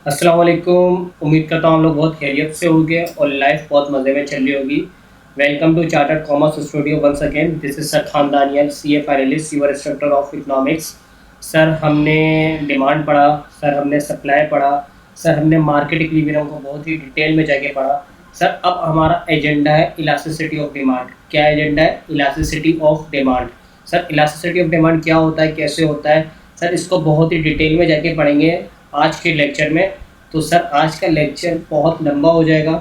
अस्सलाम वालेकुम। उम्मीद करता हूँ हम लोग बहुत खैरियत से होंगे और लाइफ बहुत मज़े में चल रही होगी। Welcome to Chartered Commerce Studio once again. This is sir खानदानियल, C A finalist, your instructor of economics. Sir हमने डिमांड पढ़ा, सर हमने सप्लाई पढ़ा, सर हमने मार्केट इक्विलिब्रियम को बहुत ही डिटेल में जाके पढ़ा। सर अब हमारा एजेंडा है इलास्टिसिटी ऑफ डिमांड। क्या एजेंडा है? Elasticity of demand. Sir elasticity of demand क्या होता है, कैसे होता है, सर इसको बहुत ही डिटेल में जाके पढ़ेंगे आज के लेक्चर में। तो सर आज का लेक्चर बहुत लंबा हो जाएगा,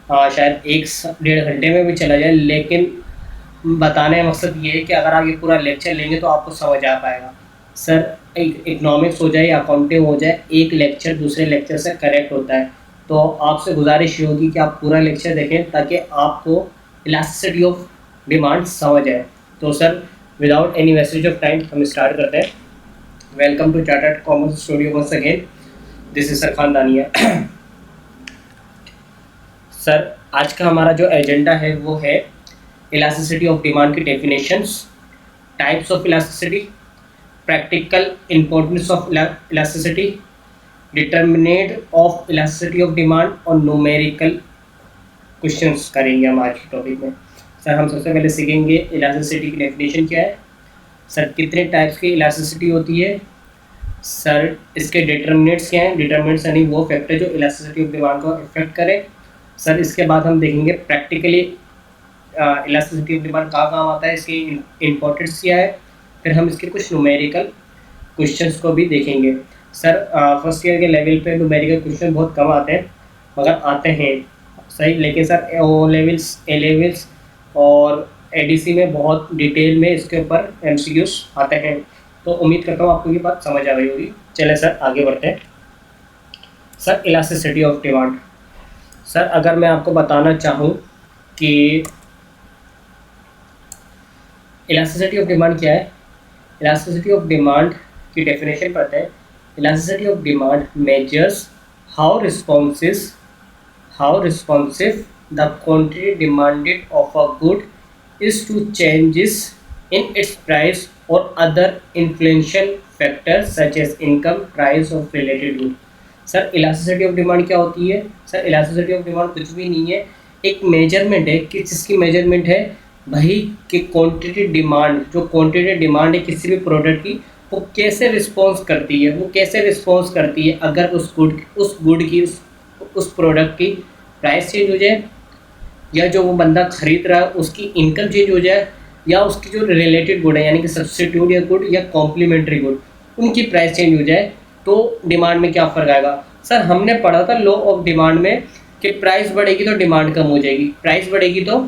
शायद 1 से 1.5 घंटे में भी चला जाए, लेकिन बताने का मकसद ये है कि अगर आप ये पूरा लेक्चर लेंगे तो आपको समझ आ पाएगा। सर इकोनॉमिक्स हो जाए या अकाउंटिंग हो जाए, एक लेक्चर दूसरे लेक्चर से करेक्ट होता है। तो आपसे गुजारिश ये होगी कि आप पूरा लेक्चर देखें ताकि आपको इलास्टिसिटी ऑफ डिमांड समझ आए। तो sir without any wastage of time हम स्टार्ट करते हैं। Welcome to Chartered Commerce Studio once again. This is sir खानदानिया। सर आज का हमारा जो एजेंडा है वो है इलास्टिसिटी ऑफ डिमांड की definitions, types of elasticity, practical importance of elasticity, determinant of elasticity of demand और न्यूमेरिकल क्वेश्चंस करेंगे हम आज के टॉपिक में। सर हम सबसे पहले सीखेंगे इलास्टिसिटी की डेफिनेशन क्या है, सर कितने टाइप्स की इलास्टिसिटी होती है, सर इसके डिटर्मिनेट्स क्या हैं, डिटर्मिनेट्स यानी वो फैक्टर जो इलास्टिसिटी ऑफ डिमांड को इफेक्ट करे। सर इसके बाद हम देखेंगे प्रैक्टिकली इलास्टिसिटी ऑफ डिमांड कहाँ काम आता है, इसकी इम्पोर्टेंस क्या है। फिर हम इसके कुछ न्यूमेरिकल क्वेश्चंस को भी देखेंगे। सर फर्स्ट ईयर के लेवल पे न्यूमेरिकल क्वेश्चन बहुत कम आते हैं, मगर आते हैं सही, लेकिन sir O levels, A levels और एडीसी में बहुत डिटेल में इसके ऊपर एमसीक्यूज आते हैं। तो उम्मीद करता हूँ आपको ये बात समझ आ गई होगी। चलें सर आगे बढ़ते हैं। Sir elasticity of demand, sir अगर मैं आपको बताना चाहूँ कि इलास्टिसिटी ऑफ डिमांड क्या है, इलास्टिसिटी ऑफ डिमांड की डेफिनेशन पढ़ते हैं। Elasticity of demand measures how responsive the quantity demanded of a good is to changes in its price or other influential factors such as income, price of related good। Sir elasticity of demand क्या होती है? Sir elasticity of demand कुछ भी नहीं है, एक measurement है। किस चीज़ की मेजरमेंट है भाई? कि क्वांटिटी डिमांड, जो क्वांटिटी डिमांड है किसी भी प्रोडक्ट की, वो कैसे रिस्पॉन्स करती है, वो कैसे रिस्पॉन्स करती है अगर उस गुड की उस प्रोडक्ट की प्राइस चेंज हो जाए, या जो वो बंदा खरीद रहा है उसकी इनकम चेंज हो जाए, या उसकी जो रिलेटेड गुड है यानी कि सब्स्टिट्यूट या गुड या कॉम्प्लीमेंट्री गुड, उनकी प्राइस चेंज हो जाए, तो डिमांड में क्या फ़र्क आएगा। सर हमने पढ़ा था लॉ ऑफ डिमांड में कि प्राइस बढ़ेगी तो डिमांड कम हो जाएगी, प्राइस बढ़ेगी तो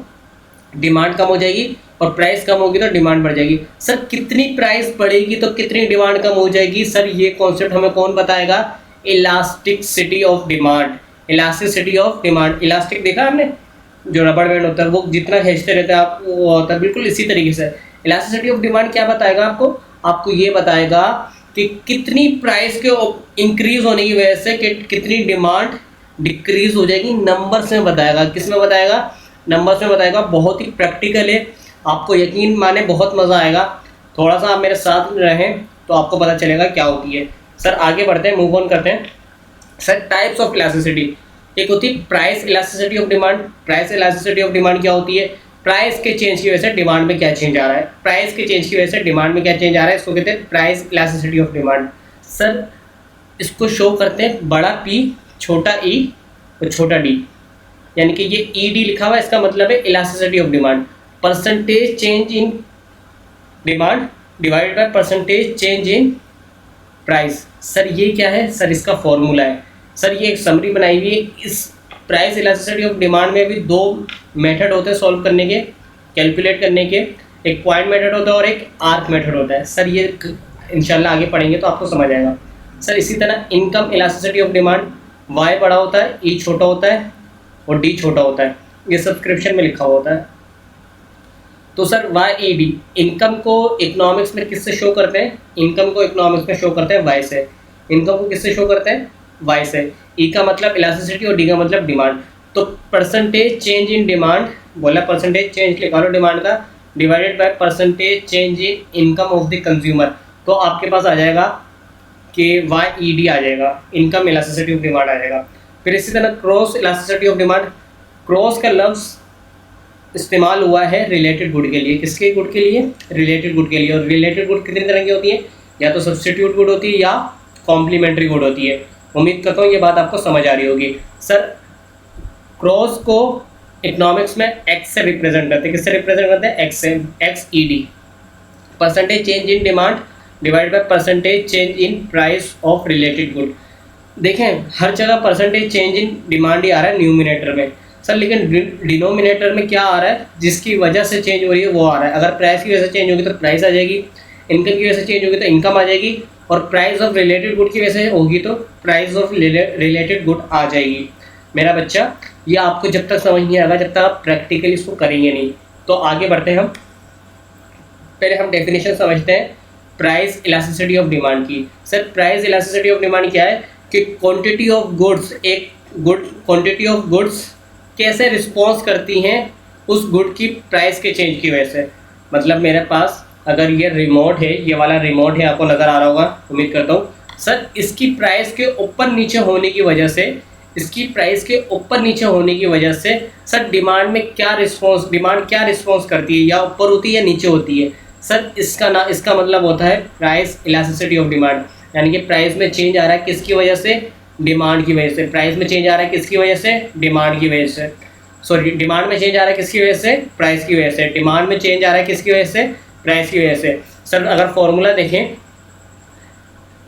डिमांड कम हो जाएगी, और प्राइस कम होगी तो डिमांड बढ़ जाएगी। सर कितनी प्राइस बढ़ेगी तो कितनी डिमांड कम हो जाएगी, सर ये कॉन्सेप्ट हमें कौन बताएगा? Elasticity of demand. Elasticity of demand, elastic देखा हमने, जो रबड़ बैंड होता है वो जितना खींचते रहते हैं आप, वो होता है बिल्कुल इसी तरीके से। इलास्टिसिटी ऑफ डिमांड क्या बताएगा आपको? आपको ये बताएगा कि कितनी प्राइस के इंक्रीज होने की वजह से कितनी डिमांड डिक्रीज हो जाएगी। नंबर्स में बताएगा। किस में बताएगा? नंबर्स में बताएगा। बहुत ही प्रैक्टिकल है, आपको यकीन माने बहुत मज़ा आएगा। थोड़ा सा आप मेरे साथ रहें तो आपको पता चलेगा क्या होती है। सर आगे बढ़ते हैं, मूव ऑन करते हैं। सर टाइप्स ऑफ इलास्टिसिटी, एक होती है price elasticity of demand. Price elasticity of demand क्या होती है? प्राइस के चेंज की वजह से डिमांड में क्या चेंज आ रहा है, प्राइस के चेंज की वजह से डिमांड में क्या चेंज आ रहा है, इसको कहते हैं price elasticity of demand. Sir इसको शो करते हैं बड़ा पी, छोटा ई और छोटा डी, यानी कि ये ई डी लिखा हुआ है, इसका मतलब है elasticity of demand. Percentage change in demand divided by percentage change in price. Sir ये क्या है? सर इसका फॉर्मूला है। सर ये एक समरी बनाई हुई है। इस प्राइस इलास्टिसिटी ऑफ डिमांड में भी 2 मेथड होते हैं सॉल्व करने के, कैलकुलेट करने के। एक पॉइंट मेथड होता है और एक आर्क मेथड होता है। सर ये इंशाल्लाह आगे पढ़ेंगे तो आपको समझ आएगा। सर इसी तरह income elasticity of demand, Y बड़ा होता है, ई छोटा होता है और डी छोटा होता है, ये सब्सक्रिप्शन में लिखा हुआ होता है। तो sir Y E D, income को इकोनॉमिक्स में किससे शो करते हैं? इनकम को इकोनॉमिक्स में शो करते हैं वाई से। इनकम को किससे शो करते हैं? वाई से। ई का मतलब इलास्टिसिटी और डी का मतलब डिमांड। तो परसेंटेज चेंज इन डिमांड, बोला परसेंटेज चेंज लिखा लो डिमांड का, divided by percentage change in income of the consumer. तो आपके पास आ जाएगा KYED आ जाएगा, इनकम इलास्टिसिटी ऑफ डिमांड आ जाएगा। फिर इसी तरह cross elasticity of demand, cross का लफ्ज़ इस्तेमाल हुआ है रिलेटेड गुड के लिए। किसके गुड के लिए? रिलेटेड गुड के लिए। और रिलेटेड गुड कितनी तरह की होती है? या तो सब्सटीट्यूट गुड होती है या कॉम्प्लीमेंट्री गुड होती है। उम्मीद करता हूँ ये बात आपको समझ आ रही होगी। सर क्रॉस को इकोनॉमिक्स में एक्स से रिप्रेजेंट करते हैं। किससे रिप्रेजेंट करते हैं? एक्स से, XED, percentage change in demand divide by percentage change in price of related good. देखें हर जगह परसेंटेज चेंज इन डिमांड ही आ रहा है न्यूमिनेटर में सर, लेकिन डिनोमिनेटर में क्या आ रहा है? जिसकी वजह से चेंज हो रही है वो आ रहा है। अगर प्राइस की वजह से चेंज होगी तो प्राइस आ जाएगी, इनकम की वजह से चेंज होगी तो इनकम आ जाएगी, और प्राइस ऑफ रिलेटेड गुड की वजह से होगी तो प्राइस ऑफ रिलेटेड गुड आ जाएगी। मेरा बच्चा ये आपको जब तक समझ नहीं आएगा, जब तक आप प्रैक्टिकली इसको करेंगे नहीं। तो आगे बढ़ते हैं हम, पहले हम डेफिनेशन समझते हैं प्राइस इलास्टिसिटी ऑफ डिमांड की। Sir price elasticity of demand क्या है? कि क्वांटिटी ऑफ गुड्स, एक क्वांटिटी ऑफ गुड्स कैसे रिस्पॉन्स करती हैं उस गुड की प्राइस के चेंज की वजह से। मतलब मेरे पास अगर ये रिमोट है, ये वाला रिमोट है, आपको नज़र आ रहा होगा उम्मीद करता हूँ सर, इसकी प्राइस के ऊपर नीचे होने की वजह से, इसकी प्राइस के ऊपर नीचे होने की वजह से सर डिमांड में क्या रिस्पॉन्स, डिमांड क्या रिस्पॉन्स करती है, या ऊपर होती है या नीचे होती है। सर इसका मतलब होता है प्राइस इलास्टिसिटी ऑफ डिमांड, यानी कि प्राइस में चेंज आ रहा है किसकी वजह से? डिमांड की वजह से। प्राइस में चेंज आ रहा है किसकी वजह से? डिमांड की वजह से। सॉरी, डिमांड में चेंज आ रहा है किसकी वजह से? प्राइस की वजह से। डिमांड में चेंज आ रहा है किसकी वजह से? प्राइस की वजह से। सर अगर फॉर्मूला देखें,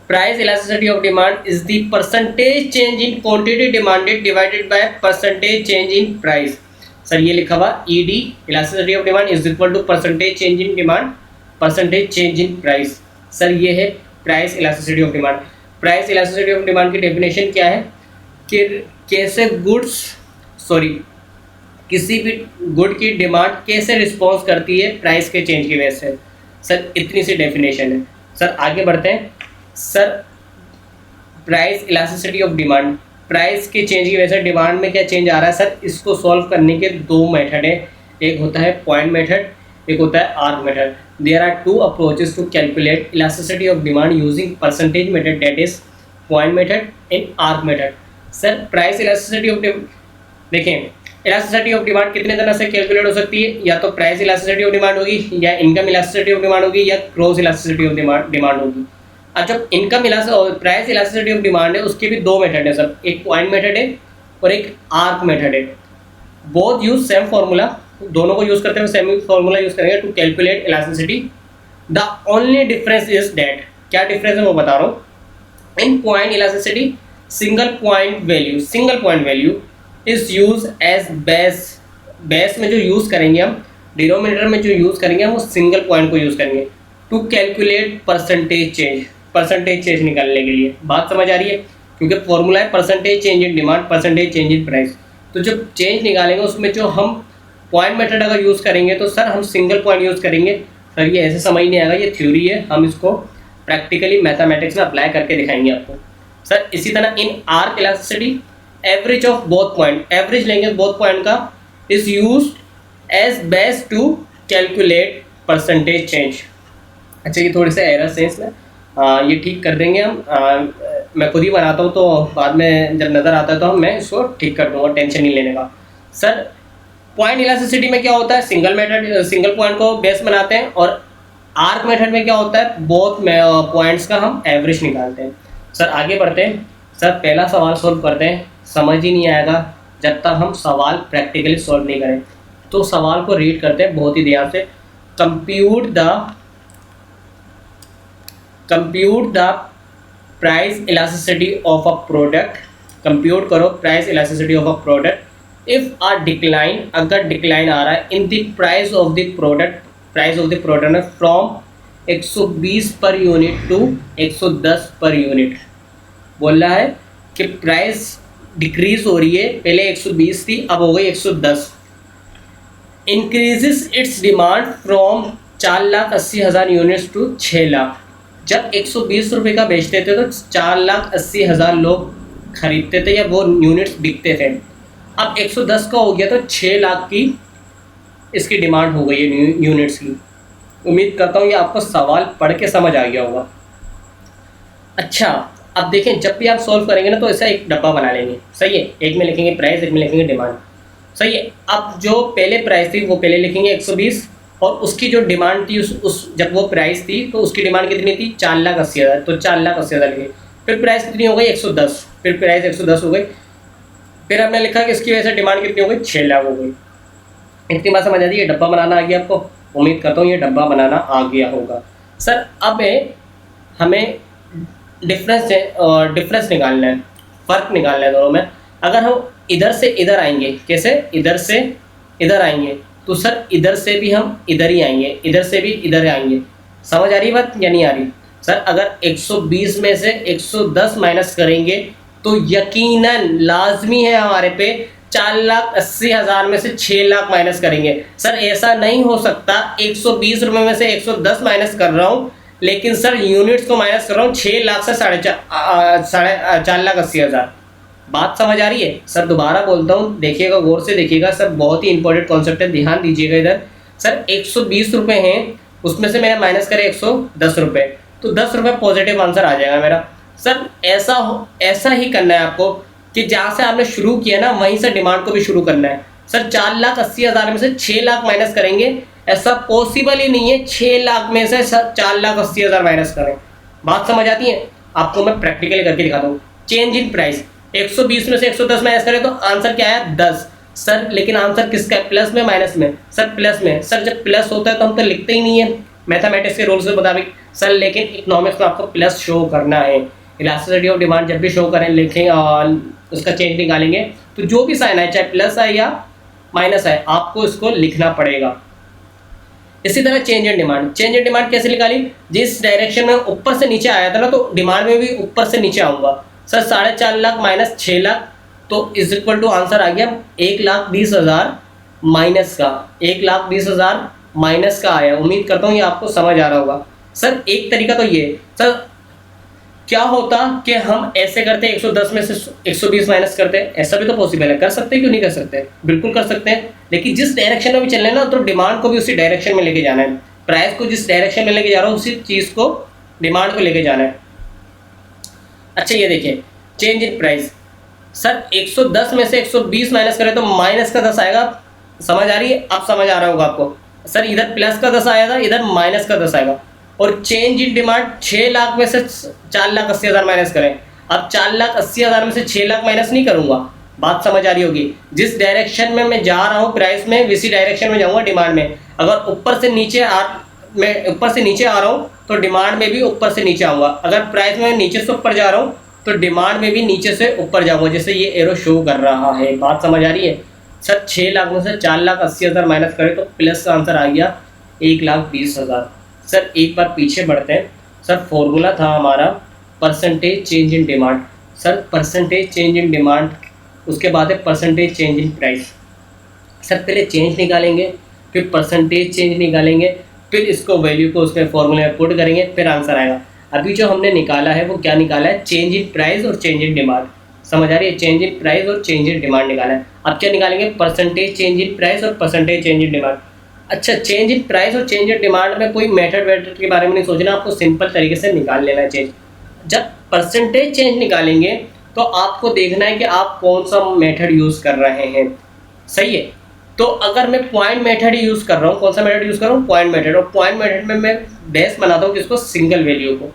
price elasticity of demand is the percentage change in quantity demanded divided by percentage change in price. Sir ये लिखा हुआ ED, elasticity of demand is equal to percentage change in demand percentage change in price. Sir ये है price elasticity of demand. Price elasticity of demand की definition क्या है? कि कैसे गुड्स, सॉरी किसी भी गुड की डिमांड कैसे रिस्पॉन्स करती है प्राइस के चेंज की वजह से। सर इतनी सी डेफिनेशन है। सर आगे बढ़ते हैं। Sir price elasticity of demand, price के चेंज की वजह से डिमांड में क्या चेंज आ रहा है? सर इसको सॉल्व करने के दो मेथड है, एक होता है पॉइंट मेथड, एक होता है arc method. There are two approaches to calculate elasticity of demand using percentage method, that is point method and arc method. Sir price elasticity of demand, देखें इलास्टिसिटी ऑफ डिमांड कितने तरह से calculate हो सकती है? या तो प्राइस इलास्टिसिटी ऑफ डिमांड होगी, या इनकम इलास्टिसिटी ऑफ डिमांड होगी, या क्रॉस इलास्टिसिटी ऑफ डिमांड होगी। अब जब income price elasticity of demand है उसके भी दो मेथड है सर, एक पॉइंट मेथड है और एक आर्क मेथड है। बोथ यूज सेम फार्मूला, दोनों को यूज करते हुए सेम फार्मूला यूज करेंगे to calculate elasticity. The only difference is that, क्या डिफरेंस है वो बता रहा हूँ। In point elasticity single point value is use as base. Base में जो यूज करेंगे हम, डिनोमिनेटर में जो यूज करेंगे हम, वो सिंगल पॉइंट को यूज करेंगे to calculate percentage change, percentage change निकालने के लिए। बात समझ आ रही है? क्योंकि फॉर्मूला है percentage change in demand percentage change in price. तो जब चेंज निकालेंगे उसमें जो हम पॉइंट मेथड अगर यूज़ करेंगे तो सर हम सिंगल पॉइंट यूज़ करेंगे। सर ये ऐसे समझ नहीं आएगा, ये थ्योरी है, हम इसको प्रैक्टिकली मैथमेटिक्स में अप्लाई करके दिखाएंगे आपको। सर इसी तरह in arc elasticity average of both point, average लेंगे बोथ पॉइंट का, is used as base to calculate percentage change. अच्छा ये थोड़ी सा एरर है इसमें, ये ठीक कर देंगे हम। मैं खुद ही बनाता हूँ तो बाद में जब नज़र आता है तो मैं इसको ठीक कर दूँगा, टेंशन नहीं लेने का। सर पॉइंट इलास्टिसिटी में क्या होता है? सिंगल पॉइंट को बेस बनाते हैं, और आर्क मेथड में क्या होता है? बोथ पॉइंट्स का हम एवरेज निकालते हैं। सर आगे बढ़ते हैं। सर पहला सवाल सॉल्व करते हैं। समझ ही नहीं आएगा जब तक हम सवाल प्रैक्टिकली सॉल्व नहीं करें। तो सवाल को रीड करते हैं बहुत ही ध्यान से। Compute the price elasticity of a product. कंप्यूट करो price elasticity of a product if a decline, अगर डिक्लाइन आ रहा है in the price of the product में from 120 per unit to 110 per unit. बोल रहा है कि प्राइस डिक्रीज हो रही है, पहले 120 थी अब हो गई 110। Increases its demand from 4,80,000 units to 6 lakh. जब 120 रुपये का बेचते थे तो 4,80,000 लोग खरीदते थे या वो यूनिट्स बिकते थे। अब 110 का हो गया तो 6 लाख की इसकी डिमांड हो गई है यूनिट्स की। उम्मीद करता हूँ ये आपको सवाल पढ़ के समझ आ गया होगा। अच्छा, अब देखें जब भी आप सॉल्व करेंगे ना तो ऐसा एक डब्बा बना लेंगे, सही है। एक में लिखेंगे प्राइस, एक में लिखेंगे डिमांड, सही है। अब जो पहले प्राइस थी वो पहले लिखेंगे 120, और उसकी जो डिमांड थी उस जब वो प्राइस थी तो उसकी डिमांड कितनी थी 4,80,000, तो 4,80,000 लिखे। फिर प्राइस कितनी हो गई 110, फिर प्राइस 110 हो गई। फिर हमने लिखा कि इसकी वजह से डिमांड कितनी हो गई 6,00,000 हो गई। इतनी बात समझ आती है, डब्बा बनाना आ गया आपको। उम्मीद करता हूँ ये डब्बा बनाना आ गया होगा। सर अब हमें डिफरेंस निकालना है, फ़र्क निकालना है दोनों में। अगर हम इधर से इधर आएंगे, कैसे इधर से इधर आएंगे, तो सर इधर से भी हम इधर ही आएंगे, इधर से भी इधर आएंगे। समझ आ रही बात या नहीं आ रही? सर अगर 120 में से 110 माइनस करेंगे तो यकीनन लाजमी है हमारे पे 4,80,000 में से 6,00,000 माइनस करेंगे। सर ऐसा नहीं हो सकता 120 रुपये में से 110 माइनस कर रहा हूँ, लेकिन सर यूनिट्स को माइनस कर रहा हूँ 6,00,000 से 4,80,000। बात समझ आ रही है? सर दोबारा बोलता हूँ, देखिएगा गौर से देखिएगा सर, बहुत ही इंपॉर्टेंट कॉन्सेप्ट है, ध्यान दीजिएगा इधर। सर 120 रुपये हैं, उसमें से मैंने माइनस करे 110 रुपये, तो 10 रुपये पॉजिटिव आंसर आ जाएगा मेरा। सर ऐसा ही करना है आपको कि जहाँ से आपने शुरू किया ना वहीं से डिमांड को भी शुरू करना है। सर 4,80,000 में से 6,00,000 माइनस करेंगे, ऐसा पॉसिबल ही नहीं है 6,00,000 में से 4,80,000 माइनस करें। बात समझ आती है? आपको मैं प्रैक्टिकली करके दिखाता हूँ। चेंज इन प्राइस, 120 में से 110 माइनस करें तो आंसर क्या आया 10। सर लेकिन आंसर किसका है, प्लस में माइनस में? सर प्लस में। सर जब प्लस होता है तो हम तो लिखते ही नहीं है मैथमेटिक्स के रूल्स के मुताबिक। सर लेकिन इकोनॉमिक्स में आपको प्लस शो करना है। इलास्टिसिटी ऑफ डिमांड जब भी शो करें लिखें और उसका चेंज निकालेंगे तो जो भी साइन है चाहे प्लस है या माइनस है आपको इसको लिखना पड़ेगा। इसी तरह change in demand, change in demand कैसे निकाली? जिस डायरेक्शन में ऊपर से नीचे आया था ना तो डिमांड में भी ऊपर से नीचे आऊँगा। सर 4,50,000 माइनस 6,00,000 तो इज इक्वल टू आंसर आ गया 1,20,000 माइनस का, 1,20,000 माइनस का आया। उम्मीद करता हूँ ये आपको समझ आ रहा होगा। सर एक तरीका तो ये सर क्या होता कि हम ऐसे करते 110 में से 120 माइनस करते, ऐसा भी तो पॉसिबल है, कर सकते हैं, क्यों नहीं कर सकते, बिल्कुल कर सकते हैं। लेकिन जिस डायरेक्शन में भी चलना है ना तो डिमांड को भी उसी डायरेक्शन में लेके जाना है। प्राइस को जिस डायरेक्शन में लेके जा रहा हूँ उसी चीज़ को डिमांड को लेके जाना है। अच्छा ये देखिए चेंज इन प्राइस, सर 110 में से 120 माइनस करें तो माइनस का 10 आएगा। समझ आ रही है? अब समझ आ रहा होगा आपको। सर इधर प्लस का 10 आया था, इधर माइनस का 10 आएगा। और चेंज इन डिमांड 6,00,000 में से 4,80,000 माइनस करें। अब 4,80,000 में से 6,00,000 माइनस नहीं करूंगा। बात समझ आ रही होगी? जिस डायरेक्शन में मैं जा रहा हूँ प्राइस में इसी डायरेक्शन में जाऊँगा डिमांड में। अगर ऊपर से नीचे मैं ऊपर से नीचे आ रहा हूँ तो डिमांड में भी ऊपर से नीचे आऊँगा। अगर प्राइस में नीचे से ऊपर जा रहा हूँ तो डिमांड में भी नीचे से ऊपर जाऊँगा, जैसे ये एरो शो कर रहा है। बात समझ आ रही है? सर 6,00,000 में से 4,80,000 माइनस करें तो प्लस का आंसर आ गया 1,20,000। सर एक बार पीछे बढ़ते हैं। सर फॉर्मूला था हमारा percentage change in demand. Sir percentage change in demand, उसके बाद है percentage change in price. Sir पहले चेंज निकालेंगे, फिर परसेंटेज चेंज निकालेंगे, फिर इसको वैल्यू को उसमें फॉर्मूले में पुट करेंगे, फिर आंसर आएगा। अभी जो हमने निकाला है वो क्या निकाला है? चेंज इन प्राइस और चेंज इन डिमांड। समझ आ रही है? चेंज इन प्राइस और चेंज इन डिमांड निकाला है। अब क्या निकालेंगे? परसेंटेज चेंज इन प्राइस और परसेंटेज चेंज इन डिमांड। अच्छा चेंज इन प्राइस और चेंज इन डिमांड में कोई मेथड वेथड के बारे में नहीं सोचना, आपको सिंपल तरीके से निकाल लेना है चेंज। जब परसेंटेज चेंज निकालेंगे तो आपको देखना है कि आप कौन सा मेथड यूज़ कर रहे हैं, सही है। तो अगर मैं पॉइंट मेथड ही यूज़ कर रहा हूँ, कौन सा मेथड यूज़ कर रहा हूँ? Point method. और पॉइंट मेथड में मैं बेस बनाता हूँ किसको? सिंगल वैल्यू को।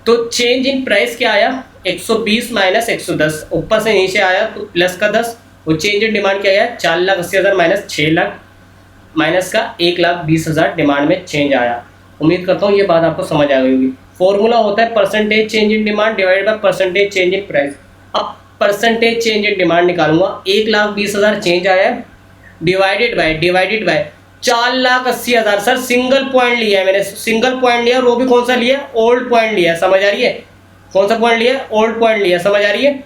तो चेंज इन प्राइस क्या आया? 120 माइनस 110, ऊपर से नीचे आया तो प्लस का 10। और चेंज इन डिमांड क्या आया? 4,80,000 माइनस 6,00,000 माइनस का 1,20,000 डिमांड में चेंज आया। उम्मीद करता हूँ ये बात आपको समझ आ गई होगी। फॉर्मूला होता है percentage change in demand divided by percentage change in price. अब परसेंटेज चेंज इन डिमांड निकालूंगा, 1,20,000 चेंज आया है, divided by 4,80,000। Sir single point लिया है मैंने, सिंगल पॉइंट लिया, और वो भी कौन सा लिया? ओल्ड पॉइंट लिया। समझ आ रही है? कौन सा पॉइंट लिया? ओल्ड पॉइंट लिया। समझ आ रही है?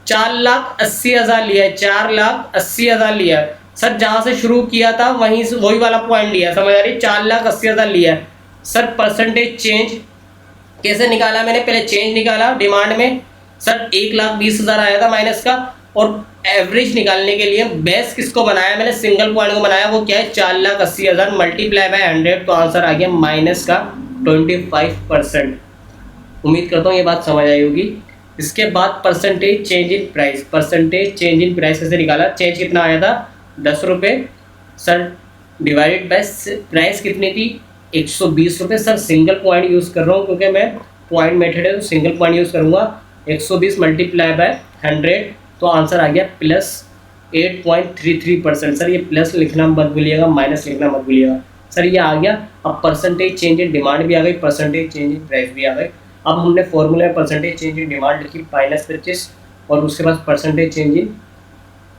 4,80,000 लिया है, 4,80,000 लिया है। सर जहाँ से शुरू किया था वही वाला पॉइंट लिया। समझ आ रही है? 4,80,000 लिया है। सर परसेंटेज चेंज कैसे निकाला मैंने? पहले चेंज निकाला डिमांड में। सर 1,20,000 आया था माइनस का, और एवरेज निकालने के लिए बेस किसको बनाया मैंने? सिंगल पॉइंट को बनाया। वो क्या है? 4,80,000 मल्टीप्लाई बाय 100, तो आंसर आ गया माइनस का 25%। उम्मीद करता हूँ ये बात समझ आई होगी। इसके बाद percentage change in price, percentage change in price कैसे निकाला, चेंज कितना आया था 10 रुपये सर, डिवाइडेड बाय प्राइस कितनी थी 120 रुपये सर। सिंगल पॉइंट यूज़ कर रहा हूँ क्योंकि मैं पॉइंट मेथड है तो सिंगल पॉइंट यूज़ करूँगा। 120 मल्टीप्लाई बाय 100 तो आंसर आ गया प्लस 8.33%। सर ये प्लस लिखना मत भूलिएगा, माइनस लिखना मत भूलिएगा सर, ये आ गया। अब परसेंटेज चेंज इन डिमांड भी आ गई, परसेंटेज चेंज इन प्राइस भी आ गई। अब हमने फॉर्मूला में परसेंटेज चेंज इन डिमांड लिखी -25 और उसके बाद परसेंटेज चेंज इन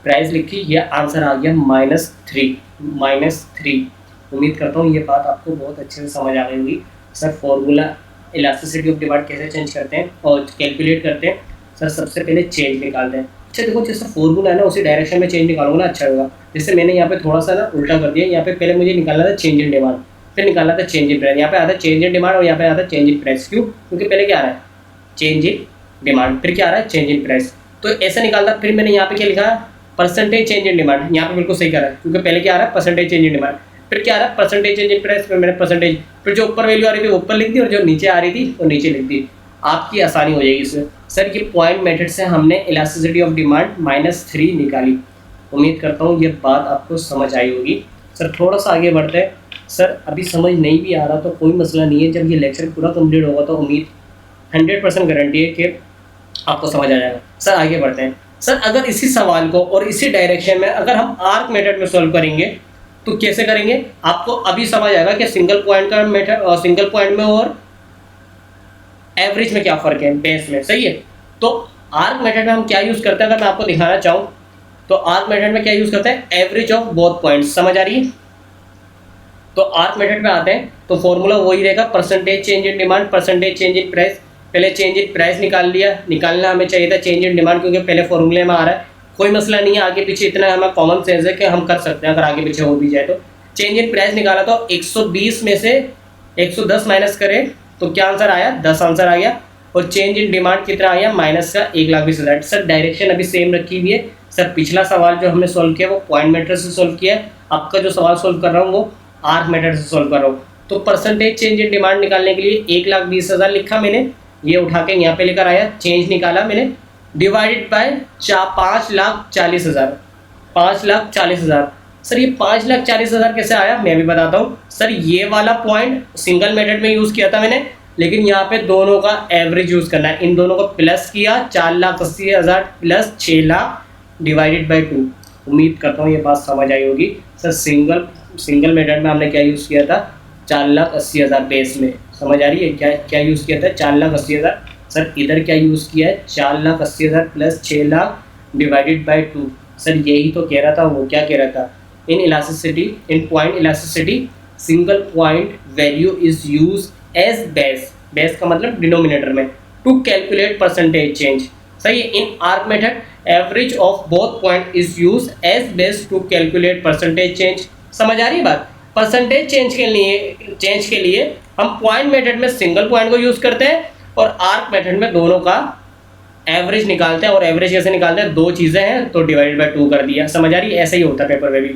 प्राइस लिखी, ये आंसर आ गया -3। उम्मीद करता हूँ ये बात आपको बहुत अच्छे से समझ आ गई होगी। Sir formula elasticity of demand कैसे चेंज करते हैं और कैलकुलेट करते हैं सर, सबसे पहले चेंज निकालते हैं। अच्छा देखो जैसा फॉर्मूला है ना उसी डायरेक्शन में चेंज निकालूंगा ना अच्छा होगा। जैसे मैंने यहाँ पे थोड़ा सा ना उल्टा कर दिया, यहाँ पे पहले मुझे निकालना था चेंज इन डिमांड, फिर निकालना था चेंज इन प्राइस। यहाँ पे आता है चेंज इन डिमांड और यहाँ पे आता है चेंज इन प्राइस। क्यों? क्योंकि पहले क्या आ रहा है चेंज इन डिमांड, फिर क्या आ रहा है चेंज इन प्राइस, तो ऐसा निकालता। फिर मैंने यहाँ पे क्या लिखा परसेंटेज चेंज इन डिमांड, यहाँ पे बिल्कुल सही कर रहा है क्योंकि पहले क्या आ रहा है परसेंटेज चेंज इन डिमांड, फिर क्या आ रहा है परसेंटेज चेंज इन प्राइस, फिर मैंने परसेंटेज, फिर जो ऊपर वैल्यू आ रही थी वो ऊपर लिख दी और जो नीचे आ रही थी वो नीचे लिख दी। आपकी आसानी हो जाएगी इसमें। सर ये पॉइंट मेथड से हमने इलास्टिसिटी ऑफ डिमांड -3 निकाली। उम्मीद करता हूँ ये बात आपको समझ आई होगी। सर थोड़ा सा आगे बढ़ते हैं। सर अभी समझ नहीं भी आ रहा तो कोई मसला नहीं है, जब ये लेक्चर पूरा कंप्लीट होगा तो उम्मीद 100% गारंटी है कि आपको समझ आ जाएगा। सर आगे बढ़ते हैं। सर अगर इसी सवाल को और इसी डायरेक्शन में अगर हम आर्क मेथड में सॉल्व करेंगे तो कैसे करेंगे आपको अभी समझ आएगा कि सिंगल पॉइंट का मेथड और सिंगल पॉइंट में और एवरेज में क्या फ़र्क है, बेस में। सही है। तो आर्क मेथड में हम क्या यूज़ करते हैं अगर मैं आपको दिखाना चाहूँ तो आर्क मेथड में क्या यूज़ करते हैं एवरेज ऑफ बोथ पॉइंट्स। समझ आ रही है? तो आर्क मेथड में आते हैं तो फॉर्मूला वही रहेगा percentage change in demand percentage change in price. पहले चेंज इन प्राइस निकाल लिया, निकालना हमें चाहिए था चेंज इन डिमांड क्योंकि पहले फॉर्मूले में आ रहा है। कोई मसला नहीं है, आगे पीछे इतना हमें कॉमन सेंस है कि हम कर सकते हैं अगर आगे पीछे हो भी जाए। तो चेंज इन प्राइस निकाला तो 120 में से 110 माइनस करें तो क्या आंसर आया 10 आंसर आ गया। और चेंज इन डिमांड कितना आया माइनस का 1,20,000। सर डायरेक्शन अभी सेम रखी हुई है। सर पिछला सवाल जो हमने सॉल्व किया वो पॉइंट मेथड से सॉल्व किया है, आपका जो सवाल सॉल्व कर रहा हूँ वो आर्क मेथड से सॉल्व कर रहा हूँ। तो परसेंटेज चेंज इन डिमांड निकालने के लिए 1,20,000 लिखा मैंने, ये उठा के यहाँ पे लेकर आया, चेंज निकाला मैंने, डिवाइडेड बाय 5,40,000 5,40,000। सर ये 5,40,000 कैसे आया मैं भी बताता हूँ। सर ये वाला पॉइंट सिंगल मेथड में यूज़ किया था मैंने, लेकिन यहाँ पे दोनों का एवरेज यूज़ करना है। इन दोनों को प्लस किया 4,80,000 प्लस 6,00,000 डिवाइडेड बाई 2। उम्मीद करता हूँ ये बात समझ आई होगी। सर सिंगल मेथड में हमने क्या यूज़ किया था 4,80,000 बेस में। समझ आ रही है क्या क्या यूज़ किया था 4,80,000। सर इधर क्या यूज़ किया है 4,80,000 प्लस 6,00,000 डिवाइडेड बाई 2। सर यही तो कह रहा था, वो क्या कह रहा था in elasticity in point elasticity single point value is use as base का मतलब डिनोमिनेटर में टू कैलकुलेट परसेंटेज चेंज। सही है। In arc method average of both point is use as base to calculate percentage change. समझ आ रही है बात। परसेंटेज चेंज के लिए हम पॉइंट मेथड में सिंगल पॉइंट को यूज़ करते हैं और आर्क मेथड में दोनों का एवरेज निकालते हैं। और एवरेज कैसे निकालते हैं, दो चीज़ें हैं तो डिवाइडेड बाय 2 कर दिया। समझ आ रही है, ऐसा ही होता है पेपर में भी।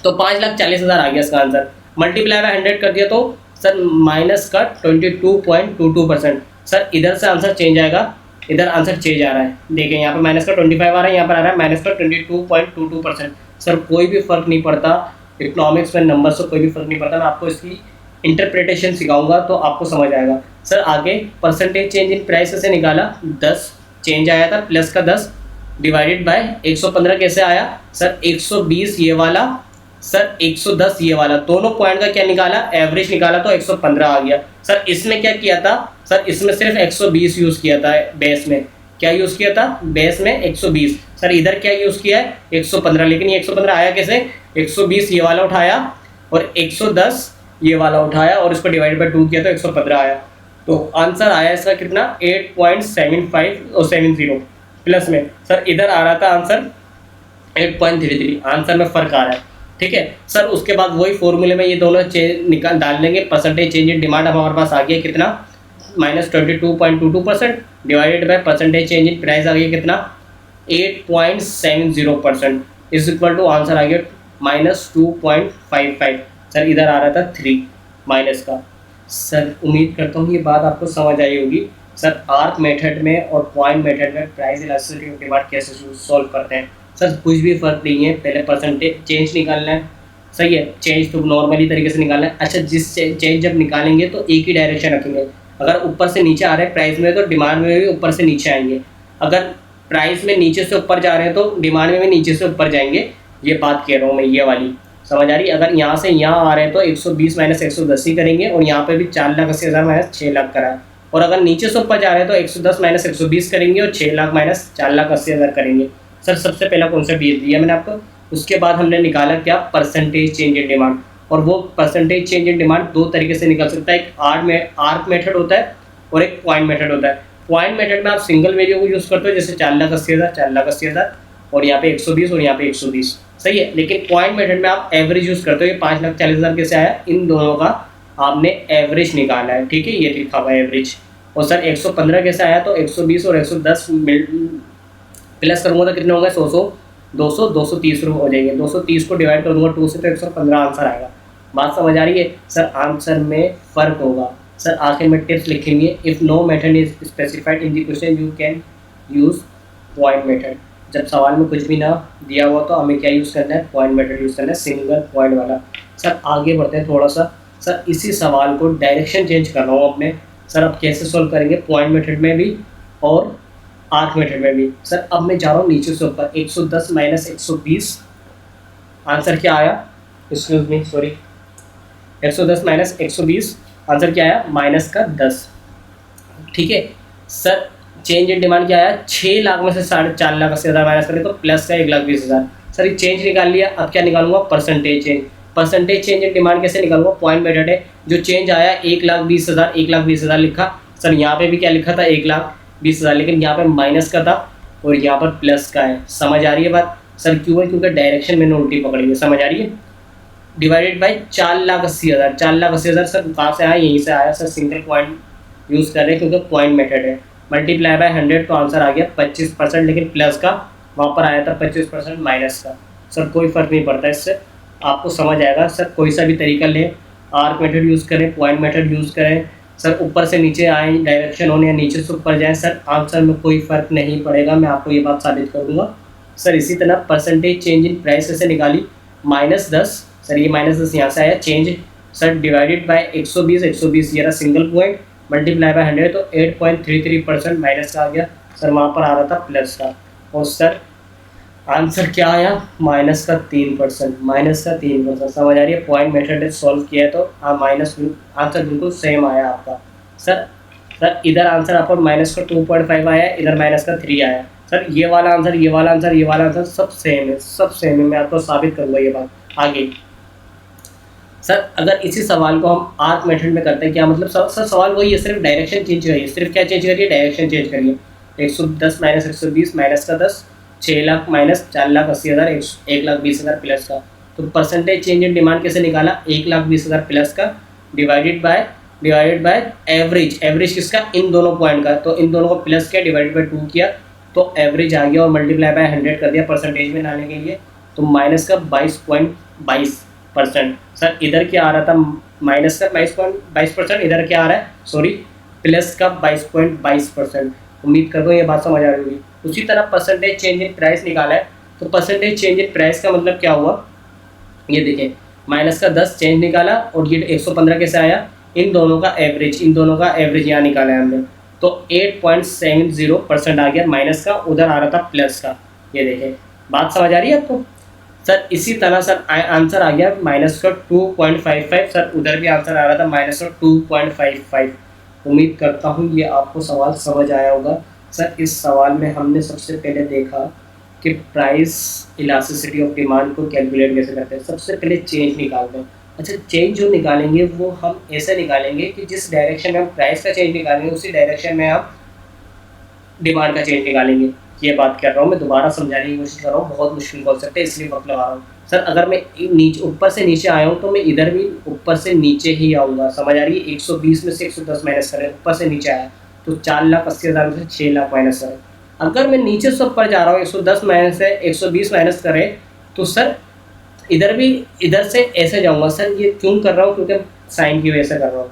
तो 5,40,000 आ गया इसका आंसर, मल्टीप्लाई बाय 100 कर दिया तो सर माइनस का 22.22%। सर इधर से आंसर चेंज आएगा, इधर आंसर चेंज आ रहा है। देखें यहाँ पे माइनस का 25 आ रहा है, यहाँ पर आ रहा है माइनस का 22.22%। सर कोई भी फर्क नहीं पड़ता, इकोनॉमिक्स में नंबर से कोई भी फर्क नहीं पड़ता। मैं आपको इसकी इंटरप्रिटेशन सिखाऊंगा तो आपको समझ आएगा। सर आगे परसेंटेज चेंज इन प्राइस से निकाला 10 चेंज आया था प्लस का 10 डिवाइडेड बाय 115 कैसे आया सर 120 ये वाला, सर 110 ये वाला, दोनों पॉइंट का क्या निकाला एवरेज निकाला तो 115 आ गया। सर इसमें क्या किया था सर इसमें सिर्फ 120 यूज़ किया था बेस में। क्या यूज़ किया था बेस में 120। सर इधर क्या यूज़ किया है 115, लेकिन ये 115 आया कैसे 120 ये वाला उठाया और 110 ये वाला उठाया और इसको डिवाइड बाय 2 किया तो 115 आया। तो आंसर आया इसका कितना 8.75 और 70 प्लस में। सर इधर आ रहा था आंसर 8.33, आंसर में फ़र्क आ रहा है। ठीक है सर। उसके बाद वही फॉर्मूले में ये दोनों निकाल डाल लेंगे। परसेंटेज चेंज इन डिमांड अब हमारे पास आ गया कितना -22.22% divided by percentage change in price आ गया कितना 8.70% इज इक्वल टू आंसर आ गया -2.55। सर इधर आ रहा था 3 माइनस का। सर उम्मीद करता हूँ ये बात आपको समझ आई होगी। सर आर्क मेथड में और पॉइंट मेथड में प्राइस इलास्टिसिटी ऑफ डिमांड कैसे सॉल्व करते हैं। सर कुछ भी फर्क नहीं है, पहले परसेंटेज चेंज निकालना है, सही है, चेंज तो नॉर्मली तरीके से निकालना है। अच्छा, जिस चेंज जब निकालेंगे तो एक ही डायरेक्शन रखेंगे। अगर ऊपर से नीचे आ रहे हैं प्राइस में तो डिमांड में भी ऊपर से नीचे आएंगे। अगर प्राइस में नीचे से ऊपर जा रहे हैं तो डिमांड में भी नीचे से ऊपर जाएंगे। ये बात कह रहा हूँ मैं, ये वाली समझ आ रही है। अगर यहाँ से यहाँ आ रहे हैं तो 120 माइनस 110 ही करेंगे, और यहाँ पे भी 4,80,000 माइनस 6,00,000 करा है। और अगर नीचे से ऊपर जा रहे हैं तो 110 माइनस 120 करेंगे और 6,00,000 माइनस 4,80,000 करेंगे। सर सबसे पहला कॉन्सेप्ट ये दिया मैंने आपको। उसके बाद हमने निकाला क्या, परसेंटेज चेंज इन डिमांड। और वो परसेंटेज चेंज इन डिमांड दो तरीके से निकल सकता है, एक आर्क मेथड होता है और एक पॉइंट मेथड होता है। पॉइंट मेथड में आप सिंगल वैल्यू को यूज़ करते हो, जैसे 4,80,000 4,80,000 और यहाँ पे 120 और यहाँ पे 120, सही है। लेकिन पॉइंट मेथड में आप एवरेज यूज़ करते हो। ये 5,40,000 कैसे आया, इन दोनों का आपने एवरेज निकाला है, ठीक है, ये लिखा हुआ है एवरेज। और सर 115 कैसे आया, तो 120 और 110 प्लस करूँगा तो कितने होंगे, 100 200 230 हो जाएंगे। 230 को डिवाइड कर दूंगा 2 से तो 115 आंसर आएगा। बात समझ आ रही है। सर आंसर में फ़र्क होगा। सर आखिर में टिप्स लिखेंगे, if no method is specified in the question you can use point method. जब सवाल में कुछ भी ना दिया हुआ तो हमें क्या यूज़ करना है, पॉइंट मेथड यूज़ करना है, सिंगल पॉइंट वाला। सर आगे बढ़ते हैं थोड़ा सा। सर इसी सवाल को डायरेक्शन चेंज कर रहा हूँ अपने। सर अब कैसे सोल्व करेंगे, पॉइंट मेथड में भी और आर्क मेथड में भी। सर अब मैं जा रहा हूँ नीचे से ऊपर, 110 माइनस 120 आंसर क्या आया, excuse me sorry, 110 minus 120 answer क्या आया, माइनस का 10, ठीक है। सर चेंज इन डिमांड क्या आया, 6,00,000 में से 4,80,000 माइनस करें तो प्लस का 1,20,000। सर ये चेंज निकाल लिया। अब क्या निकालूंगा, percentage change. Percentage change in demand कैसे निकालूंगा, पॉइंट मेथड है। जो चेंज आया 1,20,000 1,20,000 लिखा। सर यहाँ पे भी क्या लिखा था, 1,20,000, लेकिन यहाँ पे माइनस का था और यहाँ पर प्लस का है। समझ आ रही है बात। सर क्यों है, क्योंकि डायरेक्शन मैंने उल्टी पकड़ी है, समझ आ रही है। डिवाइडेड बाई 4,80,000, 4,80,000 सर कहाँ से आया, यहीं से आया। सर सिंगल पॉइंट यूज़ कर रहे हैं क्योंकि पॉइंट मेथड है। मल्टीप्लाई बाय 100 तो आंसर आ गया 25%, लेकिन प्लस का वहाँ पर आया था 25% माइनस का। सर कोई फ़र्क नहीं पड़ता, इससे आपको समझ आएगा। सर कोई सा भी तरीका लें, आर्क मेथड यूज़ करें, पॉइंट मेथड यूज़ करें, सर ऊपर से नीचे आए डायरेक्शन होने या नीचे से ऊपर जाएँ, सर आंसर में कोई फ़र्क नहीं पड़ेगा। मैं आपको ये बात साबित कर दूँगा। सर इसी तरह परसेंटेज चेंज इन प्राइस कैसे निकाली, -10, सर ये -10 यहाँ से आया चेंज। सर डिवाइडेड बाय 120 ये रहा सिंगल पॉइंट, मल्टीप्लाई बाय 100 तो 8.33% माइनस का आ गया। सर वहाँ पर आ रहा था प्लस का। और सर आंसर क्या आया, -3%, -3%। समझ आ रही है। पॉइंट मेथड सॉल्व किया है तो माइनस आंसर बिल्कुल सेम आया आपका। सर इधर आंसर आपका -2.5 आया, इधर -3 आया। सर ये वाला आंसर, ये वाला आंसर, ये वाला आंसर सब सेम है, सब सेम है। मैं आपको साबित करूँगा ये बात आगे। सर अगर इसी सवाल को हम आर्क मेथड में करते हैं, क्या मतलब, सर सवाल वही है, सिर्फ डायरेक्शन चेंज करिए। सिर्फ क्या चेंज करिए, डायरेक्शन चेंज करिए। 110 माइनस 120 माइनस का 10, 6,00,000 माइनस 4,80,000 1,20,000 प्लस का। तो परसेंटेज चेंज इन डिमांड कैसे निकाला, 1,20,000 प्लस का डिवाइडेड बाय एवरेज। एवरेज किसका, इन दोनों पॉइंट का। तो इन दोनों को प्लस किया, डिवाइडेड बाय 2 किया तो एवरेज आ गया, और मल्टीप्लाई बाय 100 कर दिया परसेंटेज में लाने के लिए, तो माइनस का 22.22%। सर इधर क्या आ रहा था, माइनस का 22.22%, इधर क्या आ रहा है, सॉरी प्लस का 22.22%। उम्मीद करता हूँ ये बात समझ आ रही होगी। उसी तरह परसेंटेज चेंज इन प्राइस निकाला है, तो परसेंटेज चेंज इन प्राइस का मतलब क्या हुआ, ये देखें, माइनस का 10 चेंज निकाला और ये 115 कैसे आया, इन दोनों का एवरेज यहाँ निकाला है हमने, तो 8.70% आ गया माइनस का, उधर आ रहा था प्लस का। ये देखें, बात समझ आ रही है आपको। सर इसी तरह सर आंसर आ गया माइनस का 2.55। सर उधर भी आंसर आ रहा था माइनस का 2.55। उम्मीद करता हूँ ये आपको सवाल समझ आया होगा। सर इस सवाल में हमने सबसे पहले देखा कि प्राइस इलास्टिसिटी ऑफ डिमांड को कैलकुलेट कैसे करते हैं। सबसे पहले चेंज निकालते हैं। अच्छा, चेंज जो निकालेंगे वो हम ऐसे निकालेंगे कि जिस डायरेक्शन में हम प्राइस का चेंज निकालेंगे उसी डायरेक्शन में हम डिमांड का चेंज निकालेंगे। ये बात कर रहा हूँ, मैं दोबारा समझाने की कोशिश कर रहा हूँ, बहुत मुश्किल कॉन्सेप्ट है इसलिए वक्त लगा रहा हूँ। सर अगर मैं नीचे ऊपर से नीचे आया हूँ तो मैं इधर भी ऊपर से नीचे ही आऊँगा। समझ आ रही है। 120 में से 110 माइनस करें, ऊपर से नीचे आया तो 4,80,000 में से 6,00,000 माइनस करें। अगर मैं नीचे से ऊपर जा रहा हूँ, 110 माइनस से 120 माइनस करें तो सर इधर भी इधर से ऐसे जाऊँगा। सर ये क्यों कर रहा हूँ, क्योंकि साइन की वजह से कर रहा हूँ।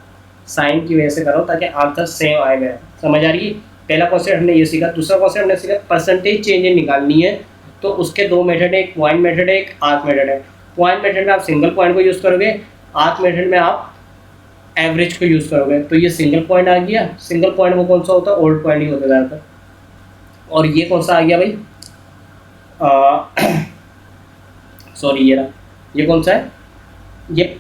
साइन की वजह से कर रहा हूँ ताकि आंसर सेम आए मेरा। समझ आ रही है? पहला कॉन्सेप्ट हमने ये सीखा। दूसरा कॉन्सेप्ट हमने सीखा परसेंटेज चेंज इन निकालनी है तो उसके दो मेथड है, एक पॉइंट मेथड है, एक आर्क मेथड है। पॉइंट मेथड में आप सिंगल पॉइंट को यूज़ करोगे, आर्क मेथड में आप एवरेज को यूज़ करोगे। तो ये सिंगल पॉइंट आ गया। सिंगल पॉइंट वो कौन सा होता है? ओल्ड पॉइंट ही होता है ज़्यादातर। और ये कौन सा आ गया भाई? सॉरी ये रहा, ये कौन सा है? ये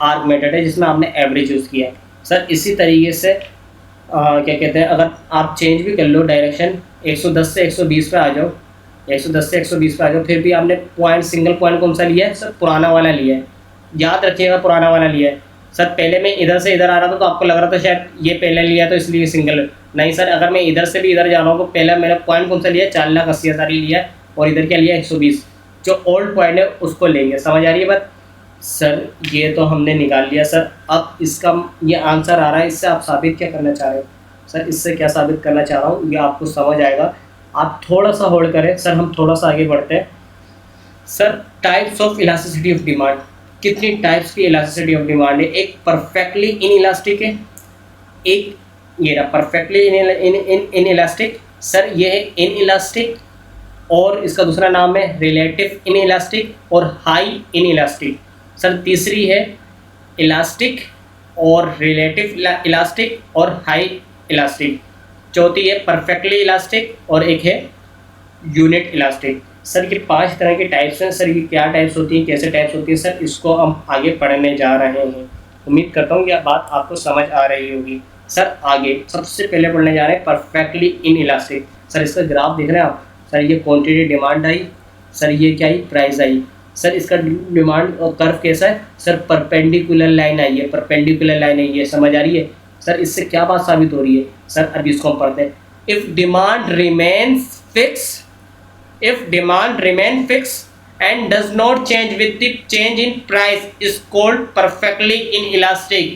आर्क मेथड है जिसमें आपने एवरेज यूज़ किया है। सर इसी तरीके से क्या कहते हैं, अगर आप चेंज भी कर लो डायरेक्शन, 110 से 120 पे आ जाओ, 110 से 120 पे आ जाओ, फिर भी आपने पॉइंट सिंगल पॉइंट कौन सा लिया है? सर पुराना वाला लिया है। याद रखिएगा पुराना वाला लिया है। सर पहले मैं इधर से इधर आ रहा था तो आपको लग रहा था शायद ये पहले लिया तो इसलिए सिंगल। नहीं सर, अगर मैं इधर से भी इधर जा रहा हूँ तो पहले मैंने पॉइंट कौन सा लिया? 4,80,000 ही लिया है और इधर क्या लिया? 120। जो ओल्ड पॉइंट है उसको लेंगे। समझ आ रही है बात? सर ये तो हमने निकाल लिया सर। अब इसका ये आंसर आ रहा है, इससे आप साबित क्या करना चाह रहे हो? सर इससे क्या साबित करना चाह रहा हूँ ये आपको समझ आएगा। आप थोड़ा सा होल्ड करें सर, हम थोड़ा सा आगे बढ़ते हैं। Sir types of elasticity of demand, कितनी टाइप्स की इलास्टिसिटी ऑफ डिमांड है? एक परफेक्टली इन इलास्टिक है, एक ये रहा परफेक्टली इन इलास्टिक। सर ये है इन इलास्टिक और इसका दूसरा नाम है रिलेटिव इन इलास्टिक और हाई इन इलास्टिक। सर तीसरी है इलास्टिक और रिलेटिव इलास्टिक और हाई इलास्टिक। चौथी है परफेक्टली इलास्टिक और एक है यूनिट इलास्टिक। सर ये 5 तरह के टाइप्स हैं। सर ये क्या टाइप्स होती हैं, कैसे टाइप्स होती हैं, सर इसको हम आगे पढ़ने जा रहे हैं। उम्मीद करता हूँ यह बात आपको समझ आ रही होगी। सर आगे सबसे पहले पढ़ने जा रहे हैं परफेक्टली इन इलास्टिक। सर इसका ग्राफ देख रहे हैं आप। सर ये क्वांटिटी डिमांड आई, सर ये क्या आई? प्राइस आई। सर इसका डिमांड कर्व कैसा है? सर परपेंडिकुलर लाइन आई है, परपेंडिकुलर लाइन आई है। समझ आ रही है? सर इससे क्या बात साबित हो रही है? सर अभी इसको हम पढ़ते हैं। If demand remains fix, if demand remain fixed and does not change with the change in price is called perfectly inelastic।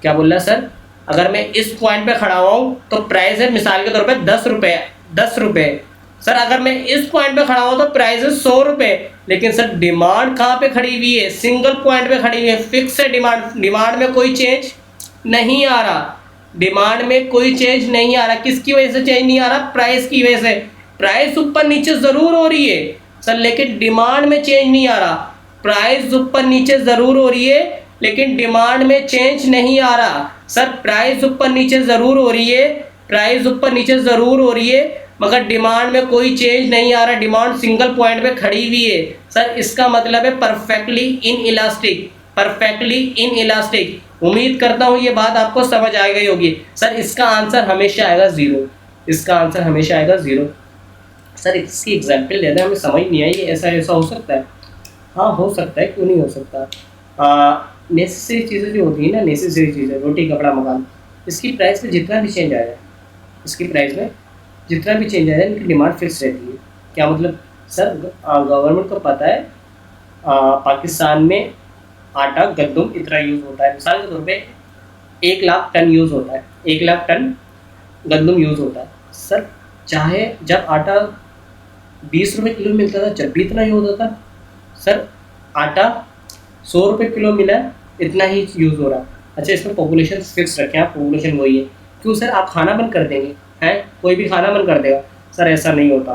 क्या बोल रहा है सर? अगर मैं इस पॉइंट पे खड़ा हुआ हूँ तो प्राइस है मिसाल के तौर पे 10 रुपये, 10 रुपये। सर अगर मैं इस पॉइंट पे खड़ा हुआ तो प्राइस है 100 रुपये। लेकिन सर डिमांड कहाँ पे खड़ी हुई है? सिंगल पॉइंट पे खड़ी हुई है, फिक्स है डिमांड। डिमांड में कोई चेंज नहीं आ रहा, डिमांड में कोई चेंज नहीं आ रहा। किसकी वजह से चेंज नहीं आ रहा? प्राइस की वजह से। प्राइस ऊपर नीचे ज़रूर हो रही है सर लेकिन डिमांड में चेंज नहीं आ रहा। प्राइस ऊपर नीचे ज़रूर हो रही है लेकिन डिमांड में चेंज नहीं आ रहा। सर प्राइस ऊपर नीचे ज़रूर हो रही है, प्राइस ऊपर नीचे ज़रूर हो रही है मगर डिमांड में कोई चेंज नहीं आ रहा। डिमांड सिंगल पॉइंट पे खड़ी हुई है। सर इसका मतलब है perfectly in elastic, perfectly in elastic. उम्मीद करता हूँ ये बात आपको समझ आ गई होगी। सर इसका आंसर हमेशा आएगा 0, इसका आंसर हमेशा आएगा 0। सर इसकी एग्जाम्पल देना हमें समझ नहीं आई, ऐसा ऐसा हो सकता है? हाँ हो सकता है, क्यों नहीं हो सकता। नेसेसरी चीज़ें जो होती हैं ना, नेसेसरी चीज़ें, रोटी कपड़ा मकान, इसकी प्राइस में जितना भी चेंज आया, इसकी प्राइस में जितना भी चेंज आया इनकी डिमांड फिक्स रहती है। क्या मतलब? सर गवर्नमेंट को पता है पाकिस्तान में आटा गंदम इतना यूज़ होता है। मिसाल के तौर पे 1 लाख टन यूज़ होता है, 1 लाख टन गंदम यूज़ होता है। सर चाहे जब आटा 20 रुपये किलो मिलता था जब भी इतना ही होता था। सर आटा 100 रुपये किलो मिला इतना ही यूज़ हो रहा। अच्छा इसमें पॉपुलेशन फिक्स रखें आप, पॉपुलेशन वही है। क्यों सर? आप खाना बंद कर देंगे हैं? कोई भी खाना बंद कर देगा? सर ऐसा नहीं होता।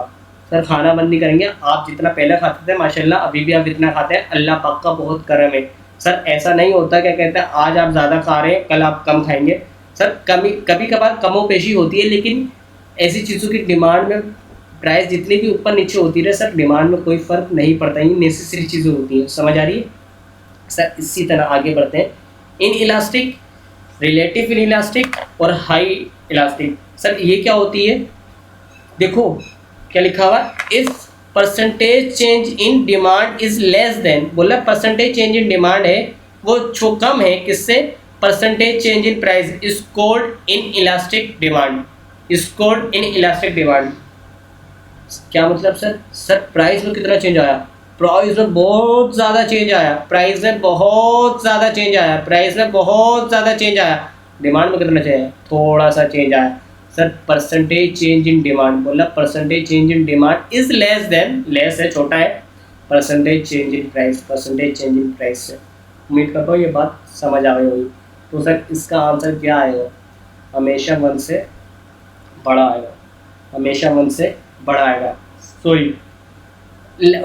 सर खाना बंद नहीं करेंगे। आप जितना पहले खाते थे माशाल्लाह अभी भी आप इतना खाते हैं, अल्लाह पाक का बहुत करम है। सर ऐसा नहीं होता क्या कहते हैं आज आप ज़्यादा खा रहे हैं कल आप कम खाएंगे। सर कभी कभार कमोपेशी होती है लेकिन ऐसी चीज़ों की डिमांड में प्राइस जितनी भी ऊपर नीचे होती रहे सर डिमांड में कोई फ़र्क नहीं पड़ता। ये नेसेसरी चीज़ें होती हैं। समझ आ रही है? सर इसी तरह आगे बढ़ते हैं। In elastic, relative inelastic और हाई इलास्टिक। सर ये क्या होती है? देखो क्या लिखा हुआ, if percentage change in demand is less than, बोला परसेंटेज चेंज इन डिमांड है वो कम है किससे? Percentage change in price is called in elastic demand, is called in elastic demand. क्या मतलब सर? सर प्राइस में कितना चेंज आया? प्राइस में बहुत ज़्यादा चेंज आया, प्राइस में बहुत ज़्यादा चेंज आया, प्राइस में बहुत ज़्यादा चेंज आया। डिमांड में कितना चेंज आया? थोड़ा सा चेंज आया। Sir percentage change in demand, बोला percentage change in demand is less than, less है छोटा है, percentage change in price, percentage change in price से। उम्मीद करता हूँ ये बात समझ आ गई होगी। तो सर इसका आंसर क्या आएगा? हमेशा 1 से बड़ा आएगा, हमेशा 1 से बड़ा आएगा, सॉरी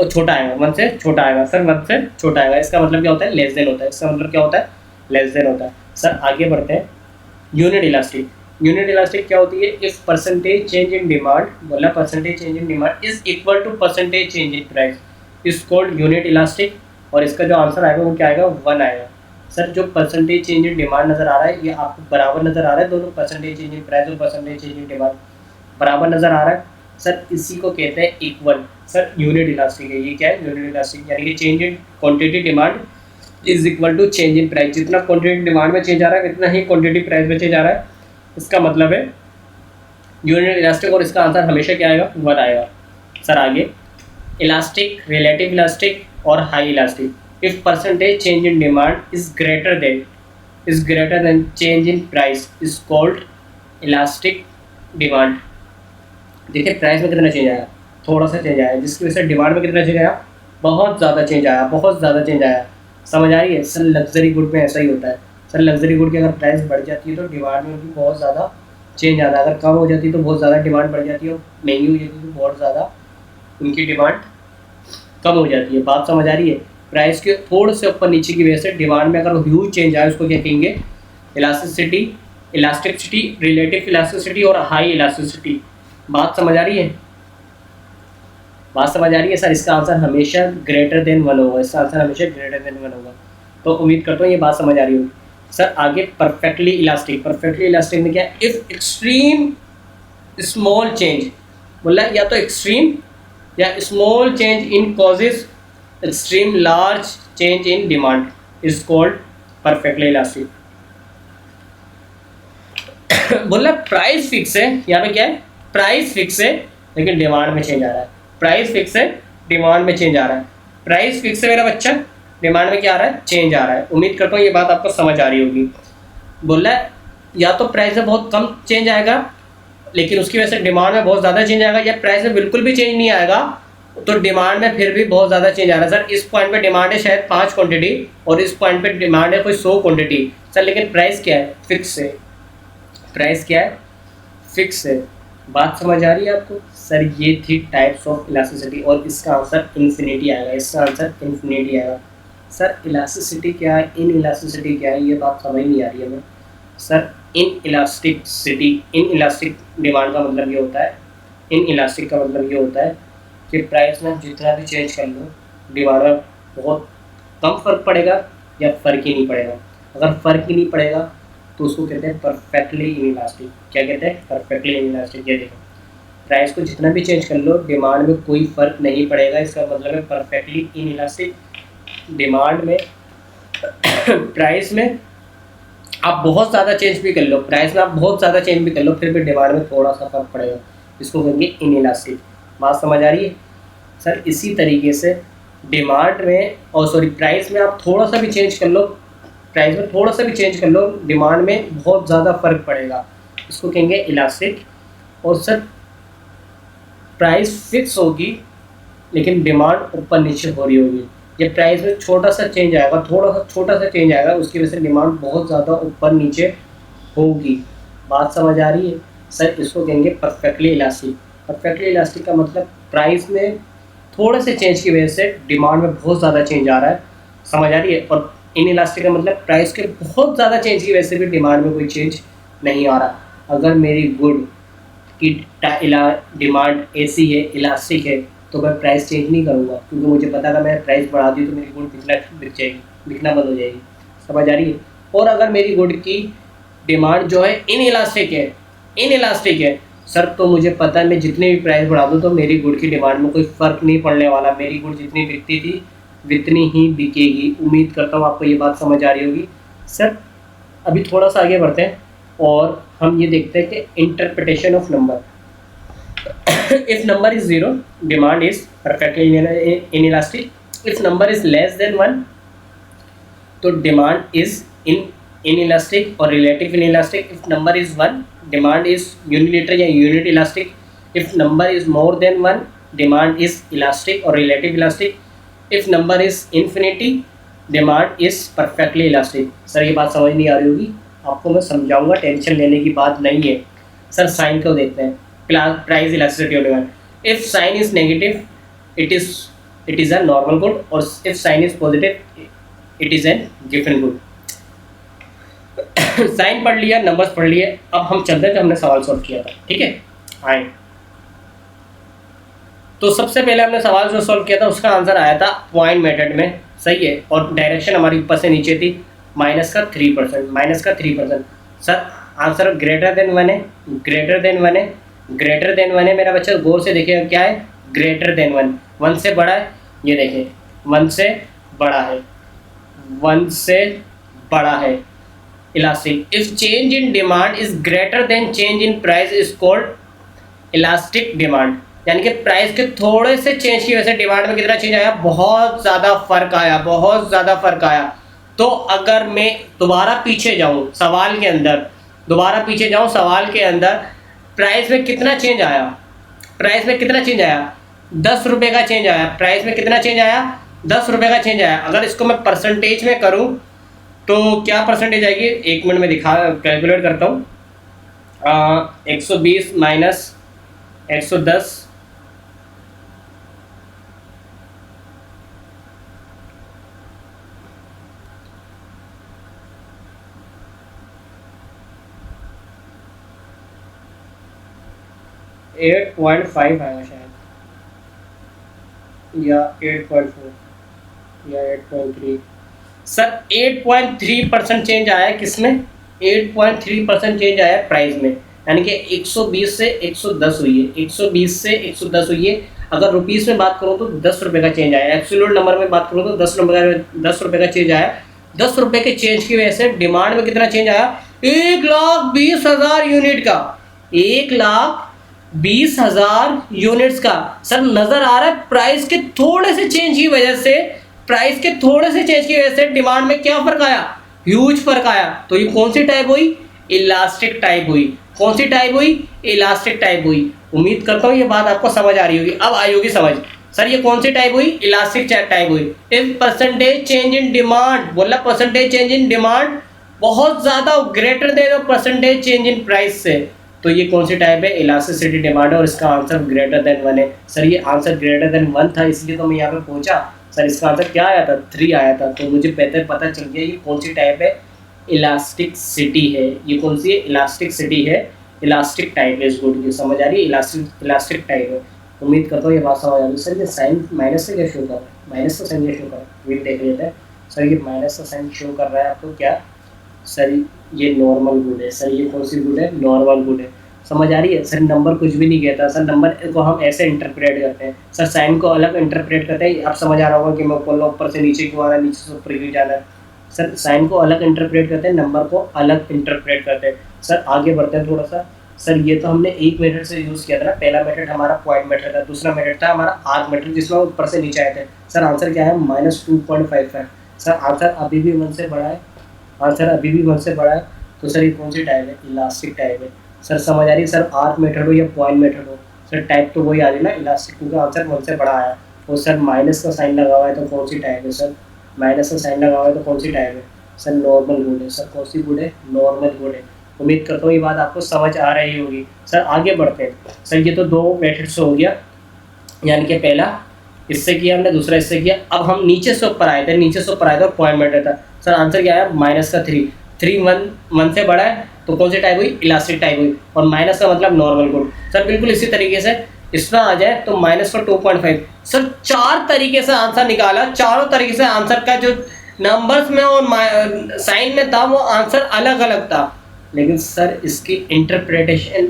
छोटा आएगा, 1 से छोटा आएगा सर, 1 से छोटा आएगा। इसका मतलब क्या होता है? लेस देन होता है। इसका मतलब क्या होता है? लेस देन होता है। सर आगे बढ़ते हैं। यूनिट इलास्टिक, यूनिट इलास्टिक क्या होती है? If percentage change in demand, बोला percentage change in demand is equal to percentage change in price is called unit elastic. और इसका जो आंसर आएगा वो क्या आएगा? 1 आएगा। सर जो परसेंटेज चेंज इन डिमांड नजर आ रहा है, ये आपको बराबर नजर आ रहा है, दोनों परसेंटेज चेंज इन प्राइस और परसेंटेज चेंज इन डिमांड बराबर नजर आ रहा है। सर इसी को कहते हैं इक्वल। सर यूनिट इलास्टिक है, ये क्या है? यूनिट इलास्टिक, यानी कि change in quantity demand is equal to change in price. जितना क्वांटिटी डिमांड में चेंज आ रहा है उतना ही क्वांटिटी प्राइस में चेंज आ रहा है। इसका मतलब है यूनिट इलास्टिक, और इसका आंसर हमेशा क्या आएगा? 1 आएगा। सर आगे, इलास्टिक, रिलेटिव इलास्टिक और high elastic. If percentage change in demand is greater than change in price is called elastic demand. देखिए प्राइस में कितना चेंज आया? थोड़ा सा चेंज आया, जिसकी वजह से डिमांड में कितना चेंज आया? बहुत ज़्यादा चेंज आया, बहुत ज़्यादा चेंज आया। समझ आ रही है? सर लग्जरी गुड में ऐसा ही होता है। सर लग्जरी गुड की अगर प्राइस बढ़ जाती है तो डिमांड में भी बहुत ज़्यादा चेंज आता है, अगर कम हो जाती है तो बहुत ज़्यादा डिमांड बढ़ जाती है, और महंगी हो जाती है तो बहुत ज़्यादा उनकी डिमांड कम हो जाती है। बात समझ आ रही है? प्राइस के थोड़े से ऊपर नीचे की वजह से डिमांड में अगर ह्यूज चेंज आए उसको क्या कहेंगे? इलास्टिसिटी, इलास्टिसिटी, रिलेटिव इलास्टिसिटी और हाई इलास्टिसिटी। बात समझ आ रही है? बात समझ आ रही है? सर इसका आंसर हमेशा ग्रेटर देन 1 होगा, इसका आंसर हमेशा ग्रेटर देन 1 होगा। तो उम्मीद करता हूँ ये बात समझ आ रही होगी। सर आगे परफेक्टली इलास्टिक, परफेक्टली इलास्टिक में क्या है? इफ एक्सट्रीम स्मॉल चेंज, बोला या तो एक्सट्रीम या small change in causes extreme large change in demand is called perfectly elastic. बोला प्राइस फिक्स है, यहाँ पे क्या है? प्राइस फिक्स है लेकिन डिमांड में चेंज आ रहा है। प्राइस फिक्स है, डिमांड में चेंज आ रहा है। प्राइस फिक्स है मेरा बच्चा, डिमांड में क्या आ रहा है? चेंज आ रहा है। उम्मीद करता हूँ ये बात आपको समझ आ रही होगी। बोला या तो प्राइस में बहुत कम चेंज आएगा लेकिन उसकी वजह से डिमांड में बहुत ज़्यादा चेंज आएगा, या प्राइस में बिल्कुल भी चेंज नहीं आएगा तो डिमांड में फिर भी बहुत ज़्यादा चेंज आ रहा है। सर इस पॉइंट पे डिमांड है शायद 5 क्वांटिटी और इस पॉइंट पे डिमांड है कोई 100 क्वांटिटी। सर लेकिन प्राइस क्या है? फिक्स है। प्राइस क्या है? फिक्स है। बात समझ आ रही है आपको? सर ये थी टाइप्स ऑफ इलास्टिसिटी, और इसका आंसर इन्फिनिटी आएगा, इसका आंसर इन्फिनिटी आएगा। सर इलास्टिसिटी क्या है, इन इलास्टिसिटी क्या है, ये बात समझ नहीं आ रही है हमें। Sir in elasticity, in elastic demand का मतलब ये होता है, इन इलास्टिक का मतलब ये होता है कि प्राइस में जितना भी चेंज कर लो डिमांड में बहुत कम फर्क पड़ेगा या फर्क ही नहीं पड़ेगा। अगर फर्क ही नहीं पड़ेगा तो उसको कहते हैं परफेक्टली इन इलास्टिक। क्या कहते हैं? Perfectly in elastic. ये देखो प्राइस को जितना भी चेंज कर लो डिमांड में कोई फर्क नहीं पड़ेगा, इसका मतलब है परफेक्टली इन इलास्टिक। डिमांड में प्राइस में आप बहुत ज़्यादा चेंज भी कर लो, प्राइस में आप बहुत ज़्यादा चेंज भी कर लो फिर भी डिमांड में थोड़ा सा फर्क पड़ेगा, इसको कहेंगे इन इलास्टिक। बात समझ आ रही है? सर इसी तरीके से डिमांड में और सॉरी प्राइस में आप थोड़ा सा भी चेंज कर लो, प्राइस में थोड़ा सा भी चेंज कर लो डिमांड में बहुत ज़्यादा फर्क पड़ेगा, इसको कहेंगे इलास्टिक। और सर प्राइस फिक्स होगी लेकिन डिमांड ऊपर नीचे हो रही होगी, ये प्राइस में छोटा सा चेंज आएगा, थोड़ा सा छोटा सा चेंज आएगा, उसकी वजह से डिमांड बहुत ज़्यादा ऊपर नीचे होगी। बात समझ आ रही है? सर इसको कहेंगे परफेक्टली इलास्टिक। परफेक्टली इलास्टिक का मतलब प्राइस में थोड़े से चेंज की वजह से डिमांड में बहुत ज़्यादा चेंज आ रहा है। समझ आ रही है? और इन इलास्टिक का मतलब प्राइस के बहुत ज़्यादा चेंज की वजह से भी डिमांड में कोई चेंज नहीं आ रहा। अगर मेरी गुड की डिमांड ऐसी है, इलास्टिक है, तो मैं प्राइस चेंज नहीं करूँगा क्योंकि मुझे पता है मैं प्राइस बढ़ा दी तो मेरी गुड बिक जाएगी, बिकना बंद हो जाएगी। समझ आ रही है? और अगर मेरी गुड की डिमांड जो है इन इलास्टिक है, इन इलास्टिक है सर, तो मुझे पता है मैं जितनी भी प्राइस बढ़ा दूँ तो मेरी गुड की डिमांड में कोई फ़र्क नहीं पड़ने वाला, मेरी गुड जितनी बिकती थी जितनी ही बिकेगी। उम्मीद करता हूँ आपको ये बात समझ आ रही होगी। सर अभी थोड़ा सा आगे बढ़ते हैं और हम ये देखते हैं कि interpretation of number. If number is 0 demand is perfectly inelastic. If number is less than 1 तो डिमांड इज इन इलास्टिक और relative inelastic. If number is 1 demand is unilateral या unit elastic. If number is more than 1 demand is elastic और relative elastic. If number is infinity demand is perfectly elastic. Sir ये बात समझ नहीं आ रही होगी, आपको मैं समझाऊंगा, टेंशन लेने की बात नहीं है। सर साइन को देखते हैं, price elasticity of demand. If sign is negative it is a normal good, और if sign is positive it is an given good. Sign पढ़ लिया, नंबर्स पढ़ लिए, अब हम चलते हैं जो हमने सवाल सॉल्व किया था। ठीक है, आए तो सबसे पहले हमने सवाल जो सॉल्व किया था उसका आंसर आया था पॉइंट मेथड में, सही है, और डायरेक्शन हमारी ऊपर से नीचे थी, -3%, -3%। सर आंसर ग्रेटर देन 1 है, ग्रेटर देन 1 है, ग्रेटर देन 1 है मेरा बच्चा, गौर से देखिएगा क्या है, ग्रेटर देन 1, 1 से बड़ा है, ये देखिए 1 से बड़ा है, 1 से बड़ा है, elastic. If change in demand is greater than change in price is called elastic demand. यानी कि प्राइस के थोड़े से चेंज की वजह से डिमांड में कितना चेंज आया, बहुत ज़्यादा फर्क आया, बहुत ज़्यादा फर्क आया। तो अगर मैं दोबारा पीछे जाऊं सवाल के अंदर, दोबारा पीछे जाऊं सवाल के अंदर, प्राइस में कितना चेंज आया, प्राइस में कितना चेंज आया, 10 रुपये का चेंज आया, प्राइस में कितना चेंज आया, 10 रुपये का चेंज आया। अगर इसको मैं परसेंटेज में करूं तो क्या परसेंटेज आएगी, 1 मिनट में कैलकुलेट करता हूँ। 120 माइनस 110, 8.5 आया शायद, या 8.4 या 8.3। सर 8.3% चेंज आया है किसमें, 8.3% चेंज आया है प्राइस में, यानी कि 120 से 110 हुई है, 120 से 110 हुई है। अगर रुपीस में बात करूँ तो 10 रुपये का चेंज आया, एब्सोल्यूट नंबर में बात करूँ तो 10 रुपये का चेंज आया। 10 रुपये के चेंज की वजह से डिमांड में कितना चेंज आया, 1,20,000 यूनिट का, 1,20,000 यूनिट्स का। सर नजर आ रहा है प्राइस के थोड़े से चेंज की वजह से, प्राइस के थोड़े से चेंज की वजह से डिमांड में क्या फर्क आया, ह्यूज फर्क आया। तो ये कौन सी टाइप हुई, इलास्टिक टाइप हुई। कौन सी टाइप हुई, इलास्टिक टाइप हुई। उम्मीद करता हूँ ये बात आपको समझ आ रही होगी, अब आई होगी समझ। सर ये कौन सी टाइप हुई, इलास्टिक टाइप हुई। If percentage change in demand, बोला परसेंटेज चेंज इन डिमांड बहुत ज्यादा greater than percentage change in price से, तो ये कौन सी टाइप है, इलास्टिसिटी डिमांड है, और इसका आंसर ग्रेटर देन 1 है। सर ये आंसर ग्रेटर देन 1 था, इसलिए तो मैं यहाँ पे पहुंचा। सर इसका आंसर क्या आया था, 3 आया था, तो मुझे बेहतर पता चल गया ये कौन सी टाइप है, इलास्टिक सिटी है। ये कौन सी है, इलास्टिक सिटी है, इलास्टिक टाइप है। इस गुड की समझ आ रही है, इलास्टिक टाइप है। उम्मीद करता हूँ ये बात समझ आ रही है। सर ये साइन माइनस से क्या शो कर रहा है, माइनस का साइन ये शो कर रहा है, वीट देख लेते हैं। सर ये माइनस का साइन शो कर रहा है आपको क्या, सर ये नॉर्मल गुड है। सर ये कौन सी गुड है, नॉर्मल गुड है। समझ आ रही है। सर नंबर कुछ भी नहीं कहता, सर नंबर को हम ऐसे इंटरप्रेट करते हैं, सर साइन को अलग इंटरप्रेट करते हैं। आप समझ आ रहा होगा कि मैं ऊपर से नीचे क्यों आ रहा है, नीचे से ऊपर क्यों जाना है। सर साइन को अलग इंटरप्रेट करते हैं, नंबर को अलग इंटरप्रेट करते हैं। सर आगे बढ़ते हैं थोड़ा सा। सर ये तो हमने एक मेथड से यूज़ किया था ना, पहला मेथड हमारा पॉइंट मेथड था, दूसरा मेथड था हमारा आर्क मेथड जिसमें ऊपर से नीचे आए थे। सर आंसर क्या है, -2.55। सर आंसर अभी भी 1 से बड़ा है, आंसर अभी भी 1 से बड़ा है। तो सर ये कौन सी टाइप है, इलास्टिक टाइप है। सर समझ आ रही है। सर आर्क मेथड हो या पॉइंट मेथड हो, सर टाइप तो वही आ रही है ना, इलास्टिक, क्योंकि आंसर 1 से बड़ा आया। और सर माइनस का साइन लगा हुआ है तो कौन सी टाइप है, सर माइनस का साइन लगा हुआ है तो कौन सी टाइप है, सर नॉर्मल गुड है। सर कौन सी गुड है, नॉर्मल गुड है। उम्मीद करता हूँ ये बात आपको समझ आ रही होगी। सर आगे बढ़ते हैं। सर ये तो 2 मेथड से हो गया, यानी कि पहला इससे किया हमने, दूसरा इससे किया। अब हम नीचे से ऊपर आए थे, नीचे से ऊपर आए थे और पॉइंट मेथड था। सर आंसर क्या है, -3 1 से बड़ा है तो कौन सी टाइप हुई, इलास्टिक टाइप हुई। और माइनस का मतलब नॉर्मल गुड। सर बिल्कुल इसी तरीके से इसमें आ जाए तो -2.5। सर 4 तरीके से आंसर निकाला, चारों तरीके से आंसर का जो नंबर्स में और साइन में था वो आंसर अलग अलग था, लेकिन सर इसकी इंटरप्रिटेशन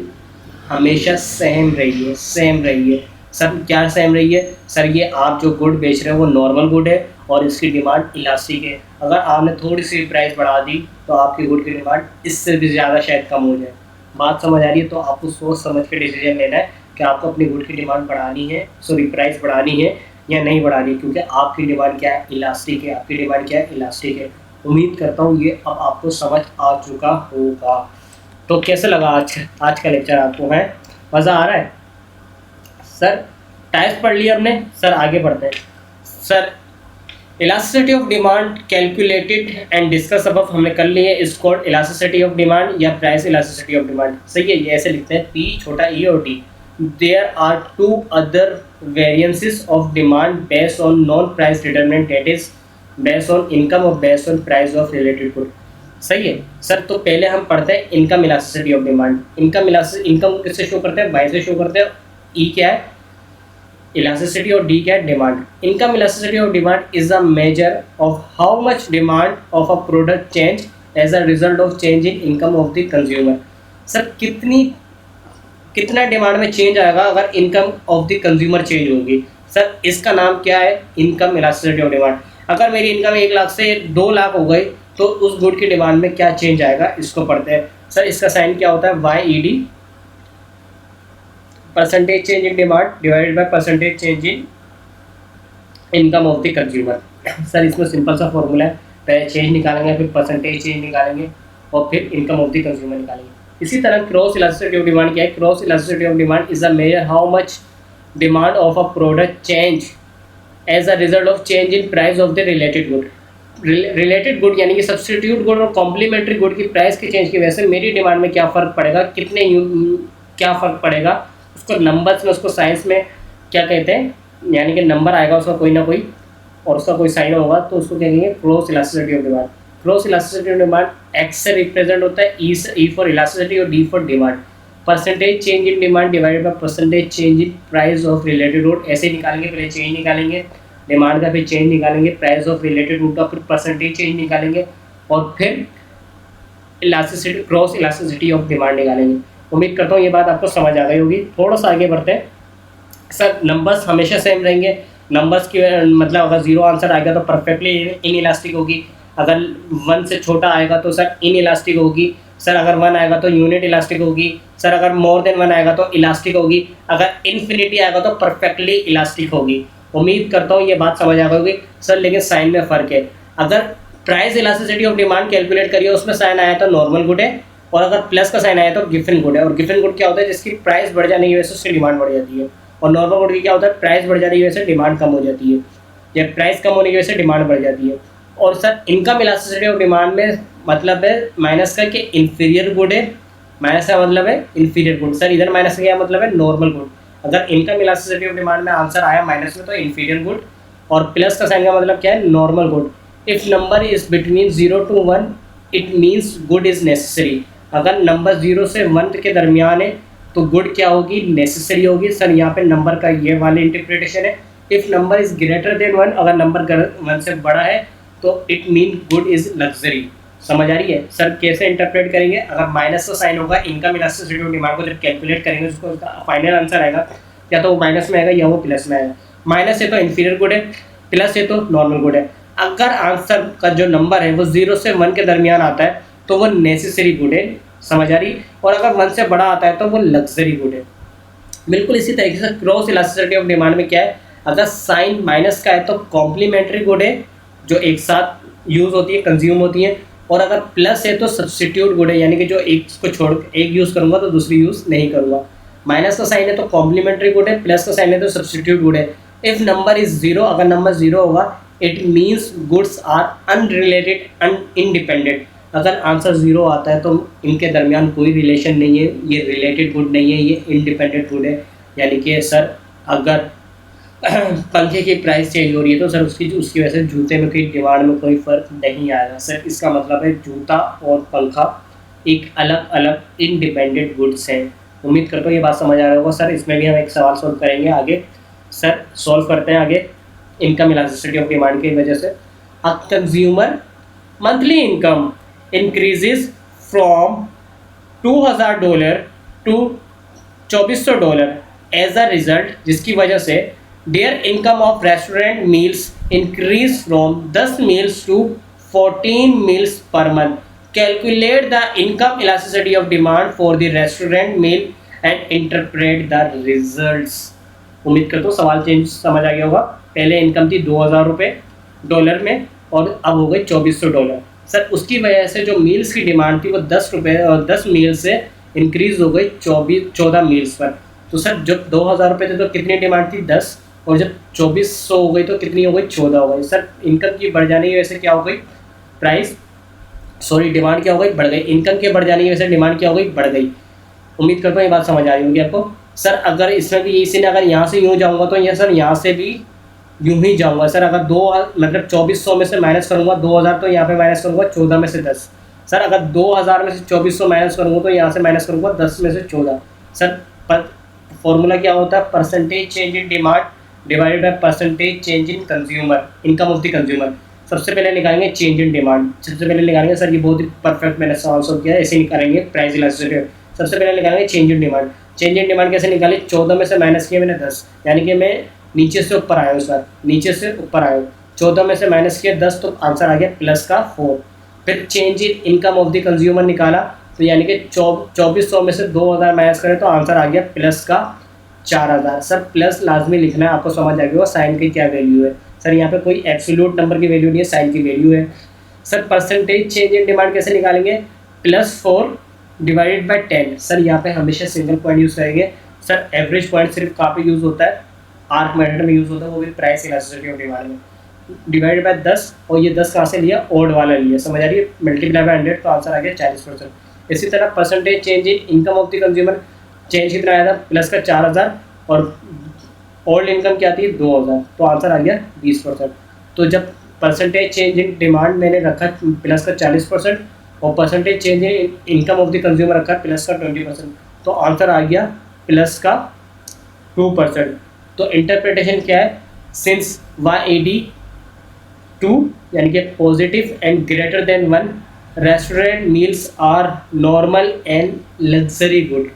हमेशा सेम रही है, सेम रही है। सर क्या सेम रही है, सर ये आप जो गुड बेच रहे हो वो नॉर्मल गुड है और इसकी डिमांड इलास्टिक है। अगर आपने थोड़ी सी प्राइस बढ़ा दी तो आपकी गुड की डिमांड इससे भी ज़्यादा शायद कम हो जाए। बात समझ आ रही है। तो आपको सोच समझ के डिसीजन लेना है कि आपको अपनी गुड की डिमांड बढ़ानी है, सॉरी प्राइस बढ़ानी है या नहीं बढ़ानी, क्योंकि आपकी डिमांड क्या है, इलास्टिक है। आपकी डिमांड क्या है, इलास्टिक है। उम्मीद करता हूँ ये अब आपको समझ आ चुका होगा। तो कैसे लगा आज का लेक्चर आपको, है मज़ा आ रहा है। सर टाइप्स पढ़ लिया हमने। सर आगे बढ़ते हैं। Sir elasticity of demand calculated and discuss above हमने कर ली है, is called elasticity of demand या प्राइस इलास्टिसिटी ऑफ डिमांड। सही है, ये ऐसे लिखते हैं पी छोटा ई और D. There are two other variances of demand based on non price determinant, that is based on income और based on price of related good. सही है सर, तो पहले हम पढ़ते हैं income elasticity of demand. Income किससे शो करते हैं, वाई से शो करते हैं। ई क्या है, इलास्टिसिटी, और डी क्या है, demand. Income elasticity of demand is a measure of how much demand of a product change as a result of change in income of the consumer. Sir कितना demand में change आएगा अगर income of the consumer change होगी। Sir इसका नाम क्या है, income elasticity of demand. अगर मेरी इनकम 1 लाख से 2 लाख हो गई तो उस गुड की डिमांड में क्या चेंज आएगा, इसको पढ़ते हैं। सर इसका साइन क्या होता है, Y E D, percentage change in demand divided by percentage change in income of the consumer. Sir इसमें सिंपल सा फॉर्मूला है, पहले चेंज निकालेंगे, फिर परसेंटेज चेंज निकालेंगे और फिर इनकम ऑफ द कंज्यूमर निकालेंगे। इसी तरह क्रॉस इलास्टिसिटी ऑफ डिमांड क्या है, cross elasticity of demand is a measure how much demand of a product change as a result of change in price of the related good. Related good यानी कि substitute good और complementary good की price के change की वजह से मेरी demand में क्या फ़र्क पड़ेगा, क्या फ़र्क पड़ेगा, उसको नंबर्स में, उसको साइंस में क्या कहते हैं, यानी कि नंबर आएगा उसका कोई ना कोई और उसका कोई साइन होगा तो उसको कहेंगे cross elasticity of demand. Cross elasticity of demand x से रिप्रेजेंट होता है, ई फॉर इलास्टिसिटी और D for demand. Percentage change in demand divided by percentage change in price of related good. ऐसे निकालेंगे, पहले चेंज निकालेंगे डिमांड का, फिर चेंज निकालेंगे प्राइस ऑफ रिलेटेड गुड का, फिर परसेंटेज चेंज निकालेंगे और फिर elasticity, cross elasticity of demand निकालेंगे। उम्मीद करता हूँ ये बात आपको समझ आ गई होगी। थोड़ा सा आगे बढ़ते हैं। सर नंबर्स हमेशा सेम रहेंगे, नंबर्स की मतलब अगर 0 आंसर आएगा तो परफेक्टली इन इलास्टिक होगी, अगर 1 से छोटा आएगा तो सर इन इलास्टिक होगी, सर अगर 1 आएगा तो यूनिट इलास्टिक होगी, सर अगर मोर देन 1 आएगा तो इलास्टिक होगी, अगर इन्फिनिटी आएगा तो परफेक्टली इलास्टिक होगी। उम्मीद करता हूँ ये बात समझ आ गई होगी। सर लेकिन साइन में फ़र्क है, अगर price elasticity of demand calculate करिए उसमें साइन आया तो नॉर्मल गुड है, और अगर प्लस का साइन आया तो गिफन गुड है। और गिफन गुड क्या होता है, जिसकी प्राइस बढ़ जाने की वजह से उसकी डिमांड बढ़ जाती है, और नॉर्मल गुड की क्या होता है, प्राइस बढ़ जाने की वजह से डिमांड कम हो जाती है, या प्राइस कम होने की वजह से डिमांड बढ़ जाती है। और sir income elasticity of demand में मतलब है माइनस का कि इन्फीरियर गुड है, माइनस का मतलब है इन्फीरियर गुड। सर इधर माइनस का क्या मतलब है, नॉर्मल गुड। अगर इनकम इलास्टिसिटी ऑफ डिमांड में आंसर आया माइनस में तो इन्फीरियर गुड, और प्लस का साइन का मतलब क्या है, normal good. If number is between 0 to 1 it means good is necessary. अगर नंबर 0 से 1 के दरमियान है तो गुड क्या होगी, नेसेसरी होगी। सर यहाँ पे नंबर का ये वाली इंटरप्रिटेशन है। If number is greater than 1, अगर नंबर 1 से बड़ा है तो it mean good is luxury. समझ आ रही है। सर कैसे इंटरप्रेट करेंगे, अगर माइनस का साइन होगा इनकम इलास्टिसिटी ऑफ डिमांड को जब कैलकुलेट करेंगे उसको उसका फाइनल आंसर आएगा, या तो वो माइनस में आएगा या वो प्लस में आएगा। माइनस है तो इन्फीरियर गुड है, प्लस है तो नॉर्मल गुड है। अगर आंसर का जो नंबर है वो 0 से 1 के दरमियान आता है तो वो नेसेसरी गुड है। समझ आ रही। और अगर 1 से बड़ा आता है तो वो लग्जरी गुड है। बिल्कुल इसी तरीके से क्रॉस इलास्टिसिटी ऑफ डिमांड में क्या है, अगर साइन माइनस का है तो कॉम्प्लीमेंट्री गुड है जो एक साथ यूज़ होती है, कंज्यूम होती है, और अगर प्लस है तो सब्सटीट्यूट गुड है, यानी कि जो एक को छोड़ एक यूज़ करूँगा तो दूसरी यूज़ नहीं करूँगा। माइनस का साइन है तो कॉम्प्लीमेंट्री गुड है, प्लस का साइन है तो सब्सटीट्यूट गुड है। इफ़ नंबर इज़ 0, अगर नंबर 0 होगा it means goods are unrelated independent. अगर आंसर 0 आता है तो इनके दरमियान कोई रिलेशन नहीं है, ये रिलेटेड गुड नहीं है, ये इंडिपेंडेंट गुड है। यानी कि सर अगर पंखे की प्राइस चेंज हो रही है तो सर उसकी वजह से जूते में कोई डिमांड में कोई फ़र्क नहीं आएगा। सर इसका मतलब है जूता और पंखा एक अलग अलग इंडिपेंडेंट गुड्स हैं। उम्मीद करता हूँ ये बात समझ आ रहा होगा। सर इसमें भी हम एक सवाल सॉल्व करेंगे आगे। सर सॉल्व करते हैं आगे। इनकम इलास्टिसिटी ऑफ डिमांड की वजह से a consumer monthly income increases from $2000 to $2400 as a result, जिसकी वजह से their income of restaurant meals increase from 10 meals to 14 meals per month. Calculate the income elasticity of demand for the restaurant meal and interpret the results. उम्मीद करता हूँ सवाल change समझ आ गया होगा। पहले इनकम थी $2000 डॉलर में और अब हो गई $2400। सर उसकी वजह से जो मील्स की डिमांड थी वो $10 मील से इंक्रीज हो गई 14 मील्स पर। तो सर जब $2000 थे तो कितनी डिमांड थी, 10, और जब 2400 हो गई तो कितनी हो गई, 14 हो गई। सर इनकम की बढ़ जाने की वजह से क्या हो गई, प्राइस सॉरी डिमांड क्या हो गई, बढ़ गई। इनकम के बढ़ जाने की वजह से डिमांड क्या हो गई, बढ़ गई। उम्मीद करता हूँ ये बात समझ आ रही होगी आपको। सर अगर इसमें भी इसी ने अगर यहाँ से यूँ जाऊँगा तो ये सर यहाँ से भी यूं ही जाऊंगा। सर अगर दो मतलब 2400 में से माइनस करूंगा 2000 तो यहाँ पे माइनस करूंगा 14 में से 10। सर अगर 2000 में से 2400 माइनस करूंगा तो यहाँ से माइनस करूंगा 10 में से 14। सर फॉर्मूला क्या होता है, percentage change in demand divided by percentage change in consumer income of the consumer. सबसे पहले निकालेंगे चेंज इन डिमांड, सबसे पहले निकालेंगे। सर ये बहुत ही परफेक्ट मैंने सवाल सॉल्व किया है, ऐसे निकालेंगे प्राइस इलास्टिसिटी। सबसे पहले निकालेंगे change in demand. Change in demand कैसे निकाली, 14 में से माइनस किया मैंने 10, यानी कि मैं नीचे से ऊपर आया हूँ। सर नीचे से ऊपर आया हूँ, 14 में से माइनस किया 10 तो आंसर आ गया प्लस का 4। फिर change in income of the consumer निकाला, तो यानी कि 2400 में से 2000 माइनस करें तो आंसर आ गया प्लस का 4000। सर प्लस लाजमी लिखना है, आपको समझ आ गया साइन की क्या वैल्यू है। सर यहाँ पे कोई एब्सोल्यूट नंबर की वैल्यू नहीं है, साइन की वैल्यू है। Sir percentage change in demand कैसे निकालेंगे, +4 डिवाइडेड बाय 10। सर यहाँ पे हमेशा सिंगल पॉइंट यूज़ करेंगे। सर एवरेज पॉइंट सिर्फ कहाँ पे यूज़ होता है, आर्क मेथड में यूज़ होता है, वो भी प्राइस इलास्टिसिटी ऑफ डिमांड में। डिवाइडेड बाय 10, और ये 10 कहाँ से लिया, ओड वाला लिया, समझ आ रही है, मल्टीप्लाई बाय 100 तो आंसर आ गया 40%। इसी तरह percentage change in income of the consumer, change कितना आया था, प्लस का 4000, और ओल्ड इनकम क्या थी 2000, तो आंसर आ गया 20%। तो जब परसेंटेज चेंज इन डिमांड मैंने रखा प्लस का 40% और percentage change in income of the consumer रखा प्लस का 20%, तो आंसर आ गया प्लस का 2%। तो इंटरप्रिटेशन क्या है, सिंस YAD 2 यानी कि positive and greater than 1, restaurant meals are normal and luxury good.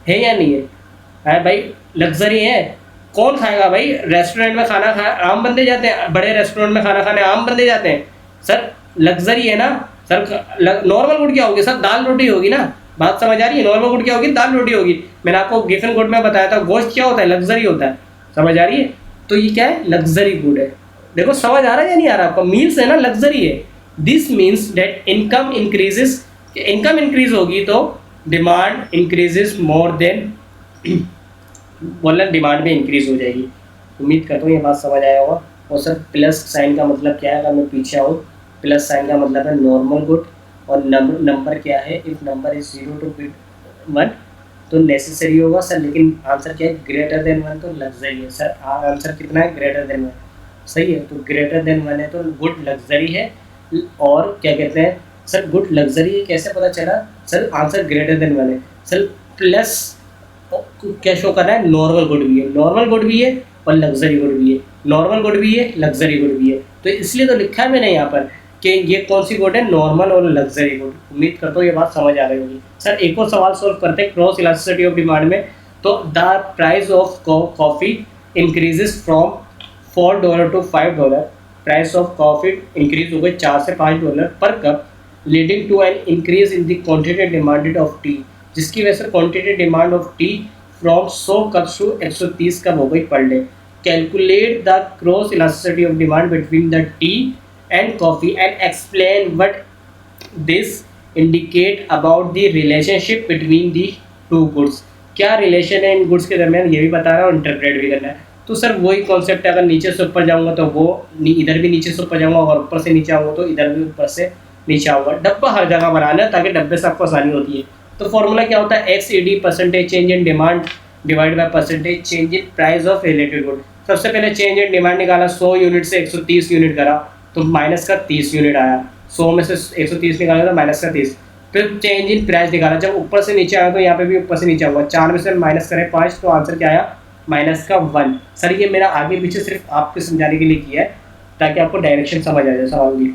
है या नहीं है भाई, लग्जरी है। कौन खाएगा भाई, रेस्टोरेंट में खाना खा आम बंदे जाते हैं, बड़े रेस्टोरेंट में खाना खाने आम बंदे जाते हैं। सर लग्जरी है ना। सर नॉर्मल गुड क्या होगी, सर दाल रोटी होगी ना, बात समझ आ रही है। नॉर्मल गुड क्या होगी, दाल रोटी होगी। मैंने आपको गिफन गुड में बताया था गोश्त क्या होता है, लग्जरी होता है, समझ आ रही है। तो ये क्या है, लग्जरी गुड है। देखो समझ आ रहा है या नहीं आ रहा आपको, मील्स है ना, लग्जरी है। This means that income increases, income increase होगी तो डिमांड इंक्रीजेस मोर देन, बोलना डिमांड में इंक्रीज हो जाएगी। उम्मीद करता हूँ ये बात समझ आया होगा। और सर प्लस साइन का मतलब क्या है, अगर मैं पीछे आऊँ, प्लस साइन का मतलब है नॉर्मल गुड, और नंबर क्या है, इफ नंबर इज 0 to 1 तो नेसेसरी होगा सर, लेकिन आंसर क्या है, ग्रेटर देन 1 तो लग्जरी है। सर आंसर कितना है, ग्रेटर देन 1, सही है। तो ग्रेटर देन 1 है तो गुड लग्जरी है। और क्या कहते हैं सर, गुड लग्जरी कैसे पता चला, सर आंसर ग्रेटर देन 1 है। सर प्लस क्या शो कर रहा है, नॉर्मल गुड भी है, नॉर्मल गुड भी है और लग्जरी गुड भी है, नॉर्मल गुड भी है, लग्जरी गुड भी है। तो इसलिए तो लिखा है मैंने यहाँ पर कि ये कौन सी गुड है, नॉर्मल और लग्जरी गुड। उम्मीद करता हूँ ये बात समझ आ रही होगी। सर एक और सवाल सोल्व करते हैं क्रॉस इलास्टिसिटी ऑफ डिमांड में। तो the price of coffee increases from $4 to $5। Price of coffee increase हो गई $4 से $5 पर cup, leading to an increase in the quantity demanded of tea, जिसकी वजह से quantity demand of tea from 100 cups to 130 cup हो गई per day. Calculate the cross elasticity of demand between the tea and coffee and explain what this indicate about the relationship between the two goods. क्या relation है इन goods के दरमियान, ये भी बता रहा है और इंटरप्रेट भी करना है। तो सर वही कॉन्सेप्ट है, अगर नीचे से ऊपर जाऊंगा तो वो इधर भी नीचे से ऊपर जाऊंगा, और ऊपर से नीचे आऊंगा तो इधर भी ऊपर से नीचे आऊंगा। डब्बा हर जगह बनाना है ताकि डब्बे से आपको आसानी होती है। तो फॉर्मूला क्या होता है, XAD percentage change in demand divide by percentage change in price of related good. सबसे पहले चेंज इन डिमांड निकाला, 100 यूनिट से 130 यूनिट करा तो माइनस का 30 यूनिट आया। 100 में से 130 निकाला तो माइनस का 30। फिर चेंज इन प्राइस निकाला, जब ऊपर से नीचे आया तो यहाँ पे भी ऊपर से नीचे आऊंगा। 4 में से माइनस करें 5 तो आंसर क्या आया, माइनस का 1। सर ये मेरा आगे पीछे सिर्फ आपको समझाने के लिए किया है ताकि आपको डायरेक्शन समझ आ जाए सवाल की।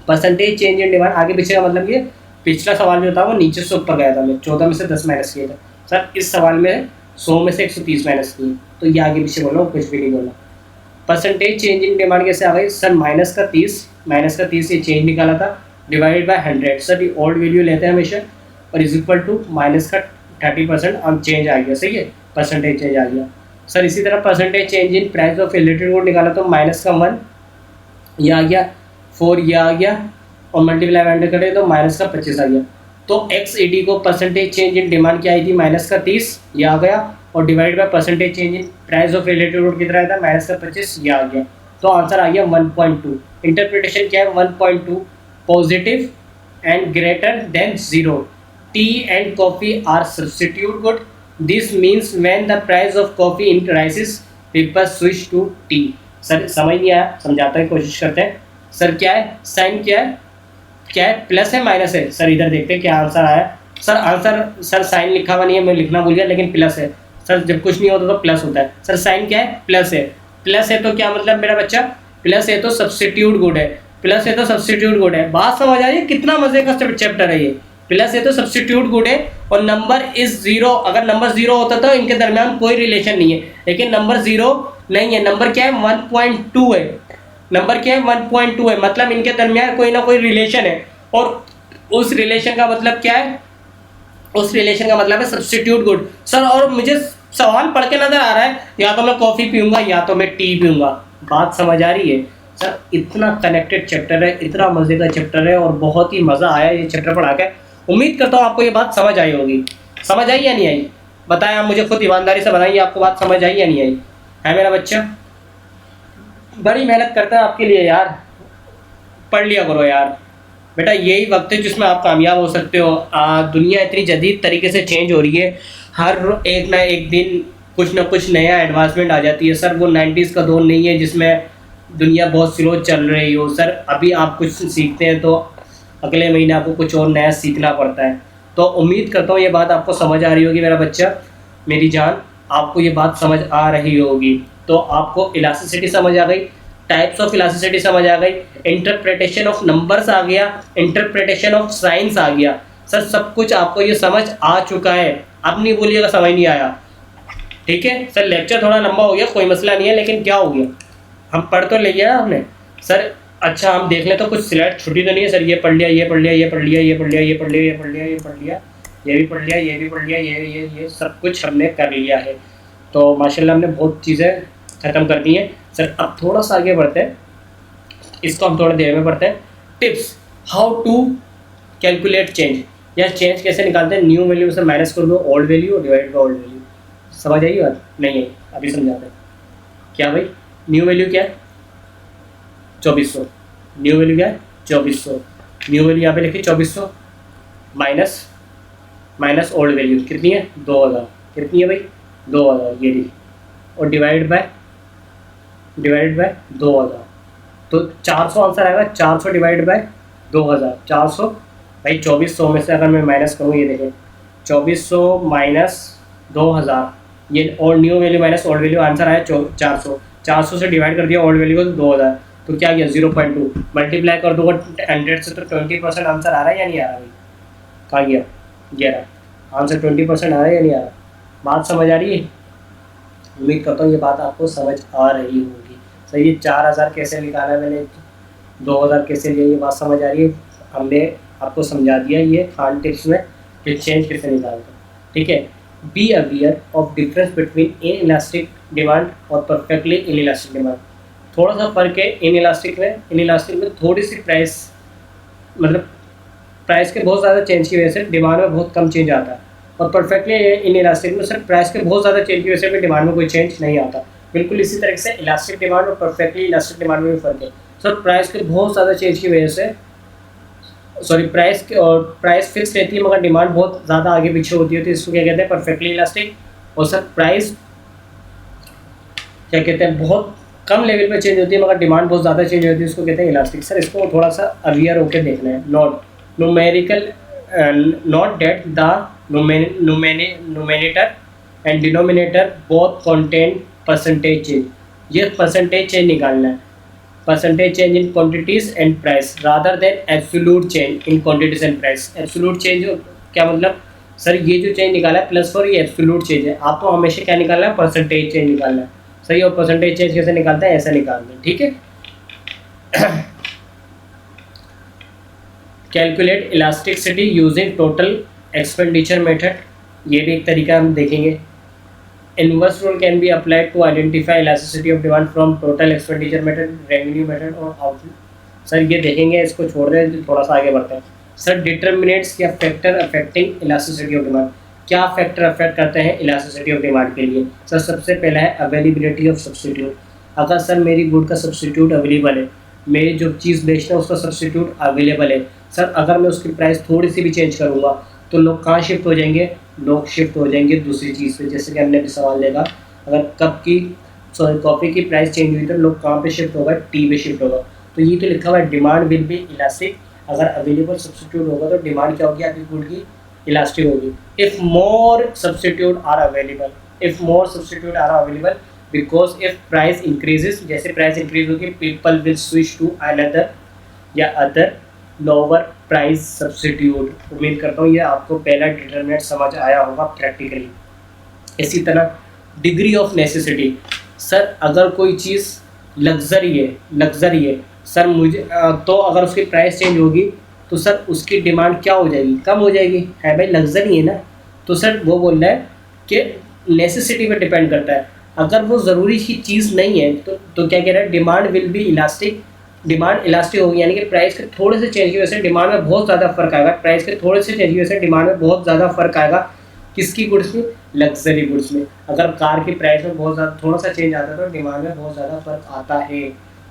परसेंटेज चेंज इन डिमांड आगे पीछे का मतलब ये, पिछला सवाल जो था वो नीचे से ऊपर गया था, मैं 14 में से 10 माइनस किया था। सर इस सवाल में 100 में से 130 माइनस किए, तो ये आगे पीछे बोला, कुछ भी नहीं बोला। परसेंटेज चेंज इन डिमांड कैसे आ गई, सर माइनस का 30 ये चेंज निकाला था, डिवाइडेड बाय 100। सर ये ओल्ड वैल्यू लेते हैं हमेशा, और इज इक्वल टू माइनस का 30% अब चेंज आ गया, सही है, परसेंटेज चेंज आ गया। सर इसी तरह percentage change in price of related good निकाला तो माइनस का 1 ये आ गया, 4 ये आ गया, और मल्टीप्लाई 100 करें तो माइनस का 25 आ गया। तो XAD को परसेंटेज चेंज इन डिमांड क्या आई थी, माइनस का 30 ये आ गया, और divide bye percentage change in price of relative good कितना था, माइनस का 25, ये आ गया। तो आंसर आ गया 1.2। इंटरप्रिटेशन क्या है, 1.2 positive and greater than 0। Tea and coffee are substitute good, this means when the price of coffee increases people switch to tea. Sir समझ नहीं आया, समझाता की कोशिश करते हैं। सर क्या है, साइन क्या है, क्या है, प्लस है माइनस है? सर इधर देखते हैं क्या आंसर आया। सर आंसर, सर साइन लिखा हुआ नहीं है, मैं लिखना भूल गया, लेकिन प्लस है। सर जब कुछ नहीं होता तो प्लस होता है। सर साइन क्या है, प्लस है। प्लस है तो क्या मतलब मेरा बच्चा, प्लस है तो सब्स्टिट्यूट गुड है, प्लस है तो सब्स्टिट्यूट गुड है। बात समझ आ रही है, कितना मजे का चैप्टर है ये। प्लस है तो सब्स्टिट्यूट गुड है और नंबर इज जीरो। अगर नंबर जीरो होता तो इनके दरमियान कोई रिलेशन नहीं है, लेकिन नंबर जीरो नहीं है। नंबर क्या है, 1.2 है। नंबर क्या है, 1.2 है, मतलब इनके दरमियान कोई ना कोई रिलेशन है। और उस रिलेशन का मतलब क्या है, उस रिलेशन का मतलब है सब्स्टिट्यूट गुड। सर और मुझे सवाल पढ़ के नजर आ रहा है, या तो मैं कॉफी पीऊंगा या तो मैं टी पीऊंगा। बात समझ आ रही है? सर इतना कनेक्टेड चैप्टर है, इतना मजे का चैप्टर है और बहुत ही मजा आया ये चैप्टर पढ़ा के। उम्मीद करता हूँ आपको ये बात समझ आई होगी। समझ आई या नहीं आई, बताएं आप मुझे खुद ईमानदारी से बताइए, आपको बात समझ आई या नहीं आई? है मेरा बच्चा, बड़ी मेहनत करता है आपके लिए यार, पढ़ लिया करो यार। बेटा यही वक्त है जिसमें आप कामयाब हो सकते हो। दुनिया इतनी जदीद तरीके से चेंज हो रही है, हर एक ना एक दिन कुछ ना कुछ नया एडवांसमेंट आ जाती है। सर वो 90s का दौर नहीं है जिसमें दुनिया बहुत स्लो चल रही हो। सर अभी आप कुछ सीखते हैं तो अगले महीने आपको कुछ और नया सीखना पड़ता है। तो उम्मीद करता हूँ ये बात आपको समझ आ रही होगी मेरा बच्चा, मेरी जान, आपको ये बात समझ आ रही होगी। तो आपको इलास्टिसिटी समझ आ गई, टाइप्स ऑफ इलास्टिसिटी समझ आ गई, इंटरप्रिटेशन ऑफ नंबर्स आ गया, इंटरप्रिटेशन ऑफ साइंस आ गया। सर सब कुछ आपको ये समझ आ चुका है। अब नहीं बोलिएगा समझ नहीं आया, ठीक है? सर लेक्चर थोड़ा लंबा हो गया, कोई मसला नहीं है, लेकिन क्या हो गया, हम पढ़ तो ले गया हमने। सर अच्छा हम देख लें तो कुछ स्लाइड छुट्टी तो नहीं है? सर ये पढ़ लिया, ये पढ़ लिया, ये पढ़ लिया, ये पढ़ लिया, ये पढ़ लिया, ये पढ़ लिया, ये पढ़ लिया, ये भी पढ़ लिया, ये भी पढ़ लिया, ये सब कुछ हमने कर लिया है। तो माशाल्लाह हमने बहुत चीज़ें ख़त्म कर दी हैं। सर अब थोड़ा सा आगे बढ़ते हैं, इसको हम थोड़ी देर में पढ़ते हैं। Tips, how to calculate change, या चेंज कैसे निकालते हैं। न्यू वैल्यू से माइनस कर दो ओल्ड वैल्यू और डिवाइड बाय ओल्ड वैल्यू। समझ आई बात? नहीं है, अभी समझाते हैं। क्या भाई, न्यू वैल्यू क्या है, 2400। न्यू वैल्यू क्या है, 2400। न्यू वैल्यू यहाँ पे लिखी 2400 माइनस माइनस ओल्ड वैल्यू कितनी है, 2000। कितनी है भाई, 2000, ये लिखी, और डिवाइड बाय 2000। तो 400 आंसर आएगा। 400 डिवाइड बाय 2000, 400 भाई। 2400 में से अगर मैं माइनस करूँ, ये देखें 2400 माइनस 2000, ये और new value minus old value, answer आया 400। 400 से डिवाइड कर दिया ओल्ड वैल्यू को, 2000, तो क्या गया 0.2। मल्टीप्लाई कर दूंगा 100 से तो 20% आंसर आ रहा है या नहीं आ रहा भाई? कहाँ गया, ये रहा आंसर, 20% आ रहा है या नहीं आ रहा? बात समझ आ रही है? उम्मीद करता हूँ ये बात आपको समझ आ रही होगी। सही, ये 4000 कैसे निकाला मैंने, 2000 कैसे लिया, ये बात समझ आ रही है। हमने आपको समझा दिया ये खान टिप्स में कि चेंज कैसे निकालते हैं, ठीक है? Be aware of difference between in elastic demand और परफेक्टली इन इलास्टिक डिमांड। थोड़ा सा फर्क है इन इलास्टिक में थोड़ी सी प्राइस, मतलब प्राइस के बहुत ज़्यादा चेंज की वजह से डिमांड में बहुत कम चेंज आता है, और परफेक्टली इन इलास्टिक में सिर्फ प्राइस के बहुत ज़्यादा चेंज की वजह से भी डिमांड में कोई चेंज नहीं आता। बिल्कुल इसी तरह से इलास्टिक डिमांड और परफेक्टली इलास्टिक डिमांड में भी फर्क है। सर प्राइस के बहुत ज़्यादा चेंज की वजह से, सॉरी प्राइस के, और प्राइस फिक्स रहती है मगर डिमांड बहुत ज़्यादा आगे पीछे होती है, तो इसको क्या कहते हैं, परफेक्टली इलास्टिक। और सर प्राइस क्या कहते हैं, बहुत कम लेवल पे चेंज होती है मगर डिमांड बहुत ज़्यादा चेंज होती है, इसको कहते हैं इलास्टिक। सर इसको थोड़ा सा अवेयर होकर देखना है। Note numerical, note that the numerator and denominator both contain percentage change. ये परसेंटेज चेंज निकालना है, percentage change in quantities and price rather than absolute change in quantities and price. Absolute change क्या मतलब, sir ये जो change निकाला है plus four, ये एब्सोल्यूट चेंज है। आपको हमेशा क्या निकालना है, परसेंटेज चेंज निकालना है। सही, और परसेंटेज चेंज कैसे निकालते हैं, ऐसा निकालते हैं, ठीक है? Calculate elasticity using total expenditure method, ये भी एक तरीका हम देखेंगे। Inverse rule can be applied to identify elasticity of demand from total expenditure method, revenue method और आउटपुट। सर ये देखेंगे, इसको छोड़ दें, थोड़ा सा आगे बढ़ते हैं। सर डिटर्मिनेट्स या factor affecting elasticity of demand, क्या फैक्टर अफेक्ट करते हैं इलास्टिसिटी ऑफ डिमांड के लिए? सर सबसे पहला है अवेलेबिलिटी ऑफ सब्स्टिट्यूट। अगर सर मेरी गुड का सब्स्टिट्यूट अवेलेबल है, मेरी जो चीज़ बेचना है उसका सब्स्टिट्यूट अवेलेबल है, सर अगर मैं उसकी प्राइस थोड़ी सी भी चेंज करूँगा तो लोग कहाँ शिफ्ट हो जाएंगे? लोग शिफ्ट हो जाएंगे दूसरी चीज़ पे। जैसे कि हमने अभी सवाल देखा, अगर कप की कॉफ़ी की प्राइस चेंज हुई तो लोग कहाँ पे शिफ्ट होगा? टी पे शिफ्ट होगा। तो ये तो लिखा हुआ है डिमांड विल बी इलास्टिक। अगर अवेलेबल सब्स्टिट्यूट होगा तो डिमांड क्या होगी आपकी गुड की? इलास्टिक होगी। If more substitute are available, if more substitute are available, because if price increases, जैसे प्राइस इंक्रीज होगी people will switch to another या अदर लोअर प्राइस सब्स्टिट्यूट। उम्मीद करता हूँ ये आपको पहला डिटरमिनेंट समझ आया होगा प्रैक्टिकली। इसी तरह डिग्री ऑफ नेसेसिटी। सर अगर कोई चीज़ लग्जरी है सर, मुझे तो अगर उसकी प्राइस चेंज होगी तो सर उसकी डिमांड क्या हो जाएगी? कम हो जाएगी। है भाई लग्जरी है ना, तो सर वो बोल रहा है कि नेसेसिटी पे डिपेंड करता है। अगर वो ज़रूरी की चीज़ नहीं है तो क्या कह रहा है? Demand will be elastic. Demand elastic होगी, यानी कि प्राइस के थोड़े से चेंज की वजह से डिमांड में बहुत ज़्यादा फर्क आएगा। प्राइस के थोड़े से चेंज की वजह से डिमांड में बहुत ज़्यादा फर्क आएगा। किसकी गुड्स में? लग्जरी गुड्स में। अगर कार की प्राइस में बहुत ज़्यादा थोड़ा सा चेंज आता है तो डिमांड में बहुत ज़्यादा फर्क आता है।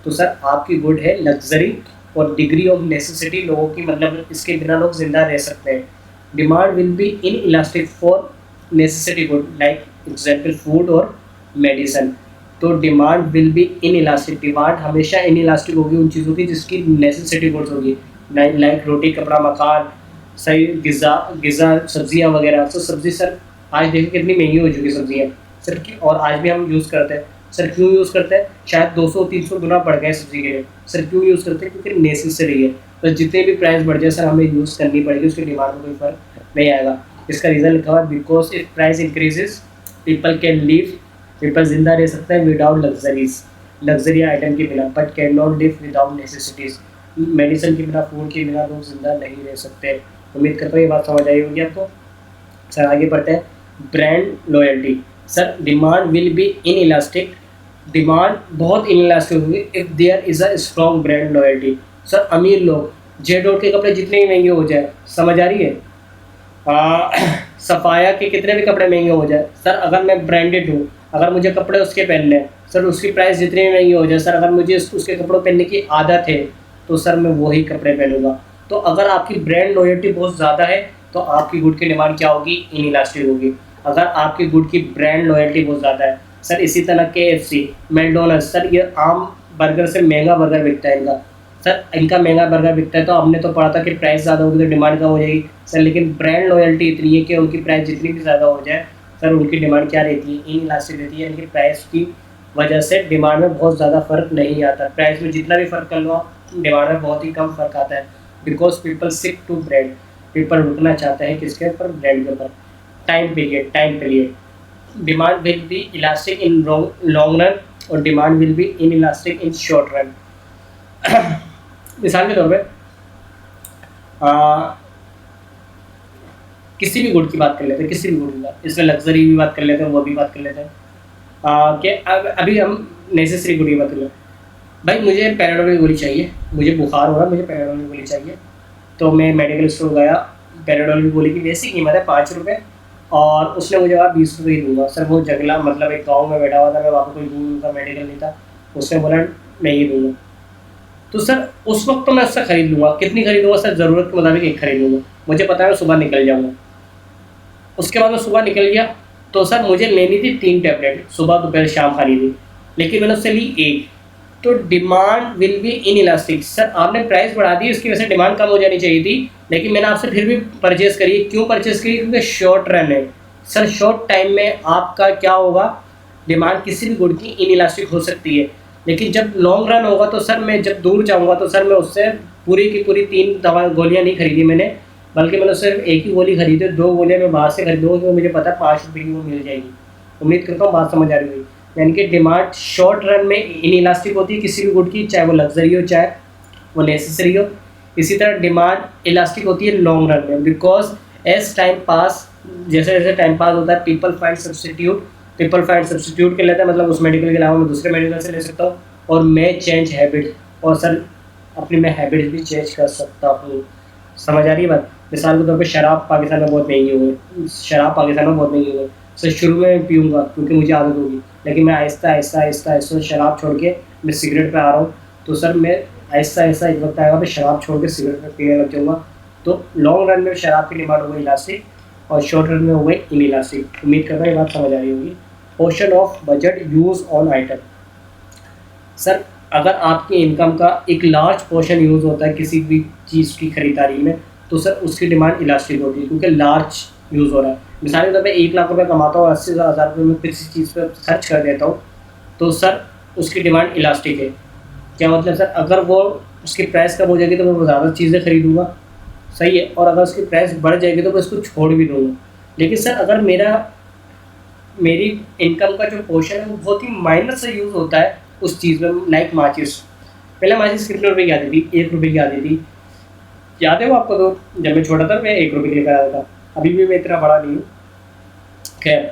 तो सर आपकी गुड है लग्जरी। और डिग्री ऑफ नेसेसिटी लोगों की, मतलब इसके बिना लोग जिंदा रह सकते हैं। Demand will be in elastic for necessity good, like example food और मेडिसिन। तो demand will be in elastic, demand हमेशा इन इलास्टिक होगी उन चीज़ों की जिसकी नेसेसिटी गुड्स होगी, लाइक रोटी कपड़ा मकान, सही गिज़ा सब्जियां वगैरह। तो सब्जी सर आज देखिए कितनी महंगी हो चुकी सब्जियां सर की, और आज भी हम यूज़ करते हैं। सर क्यों यूज़ करते हैं? शायद 200-300 गुना बढ़ गए सब्जी के लिए। सर क्यों यूज़ करते हैं? क्योंकि नेसेसरी है। तो जितने भी प्राइस बढ़ जाए सर हमें यूज़ करनी पड़ेगी, उसकी डिमांड में कोई फर्क नहीं आएगा। इसका रीज़न लिखा हुआ है because if price increases people can live, people जिंदा रह सकते हैं विदाउट लग्जरीज, लग्जरी आइटम के बिना, but can not live without necessities. Medicine के बिना, फूड के बिना लोग जिंदा नहीं रह सकते। उम्मीद करता हूँ ये बात समझ आई होगी आपको। सर आगे बढ़ते हैं। Brand loyalty. Sir demand will be in elastic, demand बहुत इन इलास्टिक होगी if there is a strong brand loyalty. Sir अमीर लोग जेडोट के कपड़े जितने भी महंगे हो जाए, समझ आ रही है, सफाया के कितने भी कपड़े महंगे हो जाए सर, अगर मैं ब्रांडेड हूँ, अगर मुझे कपड़े उसके पहनने हैं सर, उसकी प्राइस जितनी भी महंगी हो जाए सर, अगर मुझे उसके कपड़ों पहनने की आदत है तो सर मैं वही कपड़े पहनूंगा। तो अगर आपकी ब्रांड लॉयल्टी बहुत ज़्यादा है तो आपकी गुड की डिमांड क्या होगी? इन इलास्टिक होगी। अगर आपकी गुड की ब्रांड लॉयल्टी बहुत ज़्यादा है सर, इसी तरह KFC, मैकडोनल्ड्स, सर ये आम बर्गर से महंगा बर्गर बिकता है इनका, सर इनका महंगा बर्गर बिकता है तो हमने तो पढ़ा था कि प्राइस ज़्यादा होगी तो डिमांड कम हो जाएगी सर, लेकिन ब्रांड लॉयल्टी इतनी है कि उनकी प्राइस जितनी भी ज़्यादा हो जाए सर उनकी डिमांड क्या रहती है? इन इलास्टिक रहती है, यानी कि प्राइस की वजह से डिमांड में बहुत ज़्यादा फर्क नहीं आता। प्राइस में जितना भी फर्क कर लो डिमांड में बहुत ही कम फर्क आता है, because people stick to brand, people रुकना चाहते हैं किसके ऊपर? ब्रांड के ऊपर। Time period, demand will be elastic in long run और demand will be in elastic in short run. मिसाल के तौर पे किसी भी गुड की बात कर लेते हैं, किसी भी गुड की बात, इसमें लग्जरी भी बात कर लेते हैं, वो भी बात कर लेते हैं कि अभी हम नेसेसरी गुड की बात कर लेते हैं। भाई मुझे पैराडोल की गोली चाहिए, मुझे बुखार हो रहा है, मुझे पैराडोल की गोली चाहिए। तो मैं मेडिकल स्टोर गया, पैराडोल की गोली की वैसी कीमत है 5 रुपये और उसने मुझे कहा 20 रुपये ही दूंगा। सर वो जंगला, मतलब एक गाँव में बैठा हुआ था, मैं वहाँ पर कोई दूर का मेडिकल नहीं था, उसने बोला मैं ही दूंगा। तो सर उस वक्त तो मैं उससे खरीद लूँगा। कितनी खरीदूँगा सर? ज़रूरत के मुताबिक एक खरीदूँगा। मुझे पता है मैं सुबह निकल जाऊँगा। उसके बाद मैं सुबह निकल गया तो सर मुझे लेनी थी 3 टैबलेट, सुबह दोपहर शाम खानी थी, लेकिन मैंने उससे ली 1। तो demand will be in elastic. Sir आपने प्राइस बढ़ा दी, उसकी वजह से डिमांड कम हो जानी चाहिए थी, लेकिन मैंने आपसे फिर भी परचेज़ करी। क्यों परचेज़ करी? क्योंकि शॉर्ट रन है सर। शॉर्ट टाइम में आपका क्या होगा? डिमांड किसी भी गुड की इन इलास्टिक हो सकती है, लेकिन जब लॉन्ग रन होगा तो सर मैं जब दूर जाऊँगा तो सर मैं उससे पूरी की पूरी 3 गोलियाँ नहीं खरीदी मैंने, बल्कि मैंने सिर्फ 1 ही गोली खरीदी। 2 गोलियाँ मैं बाहर से खरीदूँगा क्योंकि मुझे पता है 5 रुपये की वो मिल जाएगी। उम्मीद करता हूँ बात समझ आ रही होगी। यानी कि डिमांड शॉर्ट रन में इन इलास्टिक होती है किसी भी गुड की, चाहे वो लग्जरी हो चाहे वो नेसेसरी हो। इसी तरह डिमांड इलास्टिक होती है लॉन्ग रन में, बिकॉज एज टाइम पास, जैसे जैसे टाइम पास होता है पीपल फाइंड सब्स्टिट्यूट के लेते हैं, मतलब उस मेडिकल के अलावा मैं दूसरे मेडिकल से ले सकता हूँ, और मैं हैबिट, और सर अपनी मैं हैबिट भी चेंज कर सकता हूँ। समझ आ रही है बात? मिसाल के तौर पे शराब पाकिस्तान में बहुत महंगी हो गई, शराब पाकिस्तान में बहुत महंगी हो गई। सर शुरू में मैं पीऊँगा क्योंकि मुझे आदत होगी, लेकिन मैं आहिस्ता आहिस्ता आहिस्ता आहिस्ता शराब छोड़ के मैं सिगरेट पे आ रहा हूँ। तो सर मैं आहिस्ता आहिस्ता एक वक्त आएगा मैं शराब छोड़ के सिगरेट में पीने लग जाऊँगा। तो लॉन्ग रन में शराब की डिमांड हो गई इलास्टिक और शॉर्ट रन में हो गई इन इलास्टिक। उम्मीद करता हूँ ये बात समझ आ रही होगी। Portion of budget use on item. Sir अगर आपकी इनकम का एक लार्ज पोर्शन यूज़ होता है किसी भी चीज़ की खरीदारी में, तो सर उसकी डिमांड इलास्टिक होती है क्योंकि लार्ज यूज़ हो रहा है। मिसाल के तौर पे 1 लाख रुपए कमाता हूँ, 80,000 रुपये में किसी चीज़ पे खर्च कर देता हूँ, तो सर उसकी डिमांड इलास्टिक है। क्या मतलब सर, अगर वो उसकी प्राइस कम हो जाएगी तो मैं ज़्यादा चीज़ें खरीदूँगा, सही है, और अगर उसकी प्राइस बढ़ जाएगी तो मैं इसको छोड़ भी दूँगा। लेकिन सर अगर मेरी इनकम का जो पोर्शन है वो बहुत ही माइनर से यूज़ होता है उस चीज़ में, लाइक माचिस। पहले माचिस कितने रुपए की आती थी? 1 रुपये की आती थी। याद है वो आपको? तो जब मैं छोटा था मैं 1 रुपये की लेकर आता था। अभी भी मैं इतना बड़ा नहीं हूँ। खैर,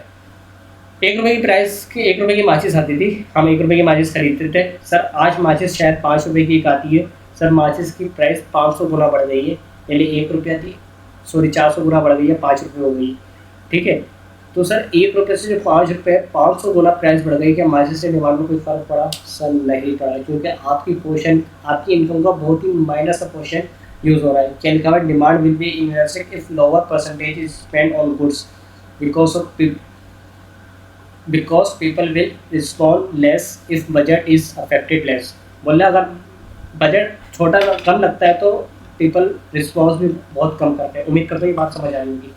1 रुपये की प्राइस की 1 रुपये की माचिस आती थी, हम 1 रुपये की माचिस खरीदते थे। सर आज माचिस शायद 5 रुपये की एक आती है। सर माचिस की प्राइस 500 गुना बढ़ गई है। पहले 1 रुपया थी, सॉरी 400 गुना बढ़ गई है, 5 रुपये हो गई। ठीक है, तो सर 1 रुपये से जो 5 रुपये 500 गुना प्राइस बढ़ गई। क्या माचिस से डिमांड में कोई फ़र्क पड़ा? सर नहीं पड़ा, क्योंकि आपकी पोर्शन, आपकी इनकम का बहुत ही माइनर सा पोर्शन यूज़ हो रहा है। क्या लिखा हुआ है? Demand will B inelastic if lower percentage is spend on goods because of because people will respond less if budget is affected less. बोला अगर बजट छोटा कम लगता है तो पीपल रिस्पॉन्स भी बहुत कम करते हैं। उम्मीद करता हूँ ये बात समझ आ रही होगी।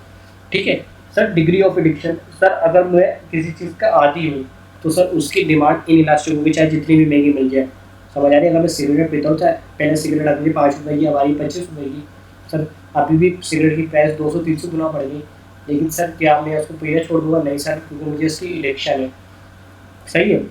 ठीक है sir, degree of addiction. Sir अगर मैं किसी चीज़ का आदी हूँ तो सर उसकी डिमांड इन इलास्टिक होगी, चाहे जितनी भी महंगी मिल जाए। समझ आ रही है? अगर मैं सिगरेट पीता हूँ, चाहे पहले सिगरेट आती थी 5 रुपये की, हमारी 25 रुपये की, सर अभी भी सिगरेट की प्राइस 200-300 गुना बढ़ गई। लेकिन सर क्या मैं उसको पीना छोड़ दूँगा? नहीं सर, क्योंकि मुझे इसकी एडिक्शन है। सही है।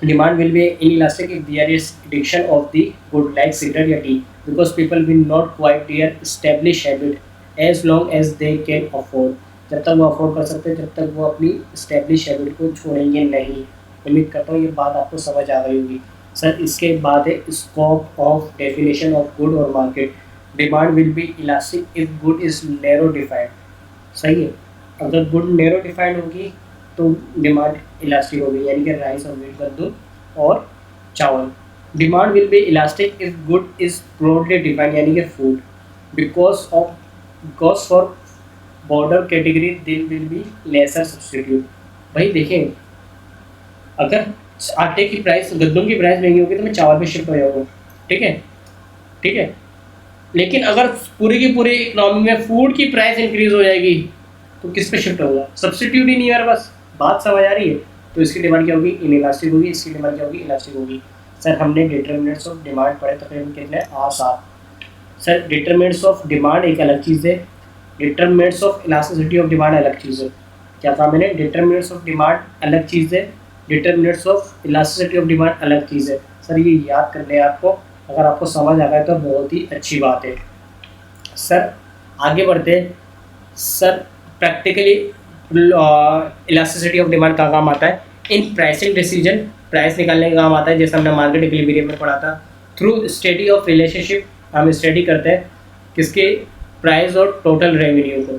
Demand will be inelastic if there is addiction of the good like cigarette या tea, because people will not quit their established habit as long as they can afford। जब तक वो अफोर्ड कर सकते हैं, जब तक वो अपनी established habit को छोड़ेंगे नहीं। उम्मीद करता हूँ ये बात आपको समझ आ गई होगी। सर इसके बाद है scope of definition of good और market. Demand will be elastic if good is narrow defined. सही है, अगर गुड नैरो डिफाइंड होगी तो डिमांड इलास्टिक होगी, यानी कि राइस और व्हीट, कद्दू और चावल। Demand will be elastic if good is broadly defined, यानी कि food, because for border category दिल विल बी लेसर सब्सटीट्यूट। भाई देखें, अगर आटे की प्राइस, गद्दों की प्राइस महंगी होगी तो मैं चावल पे शिफ्ट हो जाऊँगा। ठीक है, ठीक है, लेकिन अगर पूरी की पूरी इकोनॉमी में फूड की प्राइस इंक्रीज हो जाएगी तो किस पे शिफ्ट होगा? सब्सटीट्यूट ही नहीं है मेरे पास। बात समझ आ रही है? तो इसकी डिमांड क्या होगी? इनइलास्टिक होगी। इसकी डिमांड क्या होगी? इलास्टिक होगी। सर हमने डिटरमिनेंट्स ऑफ डिमांड पढ़े तकरीबन कितने? 7। सर डिटरमिनेंट्स ऑफ डिमांड एक अलग चीज़ है, determinants of elasticity of demand अलग चीज़ है। क्या कहा मैंने? डिटरमिनेंट्स ऑफ डिमांड अलग चीज़ है, determinants of elasticity of demand अलग चीज़ है। सर ये याद कर लें आपको, अगर आपको समझ आ गया तो बहुत ही अच्छी बात है। सर आगे बढ़ते हैं। Sir practically elasticity of demand का काम आता है इन प्राइसिंग डिसीजन, प्राइस निकालने का काम आता है, जैसे हमने मार्केट इक्विलिब्रियम में पढ़ा था। थ्रू स्टडी ऑफ रिलेशनशिप हम स्टडी करते हैं किसके? प्राइस और टोटल रेवेन्यू को,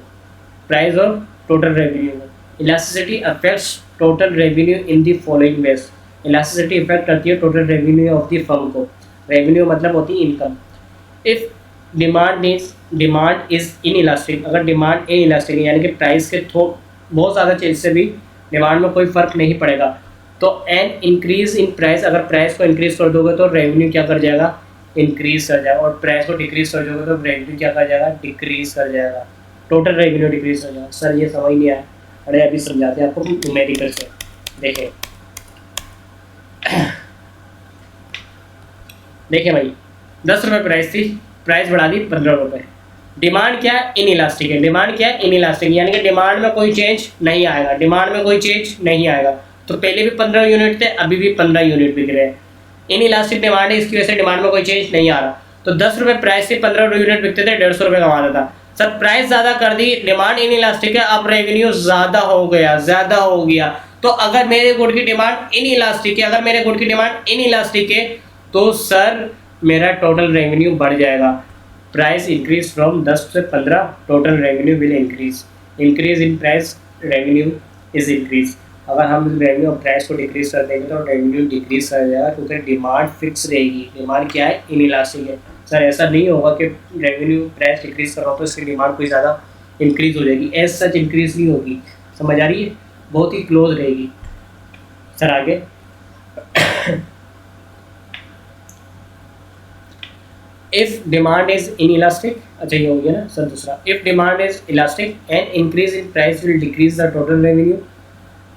प्राइस और टोटल रेवेन्यू को। Elasticity affects total revenue in the following veg. Elasticity effect करती है total revenue of the firm को। रेवेन्यू मतलब होती है income. If demand is in elastic, अगर डिमांड इन इलास्टिक यानी कि प्राइस के बहुत ज़्यादा चेंज से भी डिमांड में कोई फ़र्क नहीं पड़ेगा, तो एन इंक्रीज इन प्राइस, अगर प्राइस को इंक्रीज कर दोगे तो रेवेन्यू क्या कर जाएगा? इंक्रीज कर जाएगा। और प्राइस को डिक्रीज कर दोगे तो रेवेन्यू क्या कर जाएगा? डिक्रीज कर जाएगा। टोटल रेवेन्यू डिक्रीज कर जाएगा। सर ये समझ नहीं आया? अरे अभी समझाते हैं आपको न्यूमेरिकल से। देखें देखें भाई, 10 रुपये प्राइस थी, प्राइस बढ़ा दी 15 रुपये। डिमांड क्या है? इन इलास्टिक है। डिमांड क्या है? इन इलास्टिक, यानी कि डिमांड में कोई चेंज नहीं आएगा। डिमांड में कोई चेंज नहीं आएगा। तो पहले भी 15 यूनिट थे, अभी भी 15 यूनिट बिक रहे हैं। इन इलास्टिक डिमांड है, इसकी वजह से डिमांड में कोई चेंज नहीं आ रहा। तो 10 रुपये प्राइस से 15 यूनिट बिकते थे, 150 रुपये कमाता था। सर प्राइस ज़्यादा कर दी, डिमांड इन इलास्टिक है, अब रेवेन्यू ज़्यादा हो गया। तो अगर मेरे गुड की डिमांड इन इलास्टिक है, तो सर मेरा टोटल रेवेन्यू बढ़ जाएगा। प्राइस इंक्रीज फ्रॉम 10 से 15, total revenue will increase. Increase in price, revenue is increase. अगर हम रेवेन्यू और प्राइस को डिक्रीज कर देंगे तो रेवेन्यू डिक्रीज कर जाएगा, क्योंकि डिमांड फिक्स रहेगी। डिमांड क्या है? इनइलास्टिक है। सर ऐसा नहीं होगा कि रेवेन्यू प्राइस डिक्रीज कर रहा हो तो इसकी डिमांड कोई ज़्यादा इंक्रीज हो जाएगी, एज सच इंक्रीज नहीं होगी। समझ आ रही है? बहुत ही क्लोज रहेगी। सर आगे इफ डिमांड इज इनइलास्टिक, अच्छा ये हो गया ना सर दूसरा। If demand is elastic and increase in price will decrease the total revenue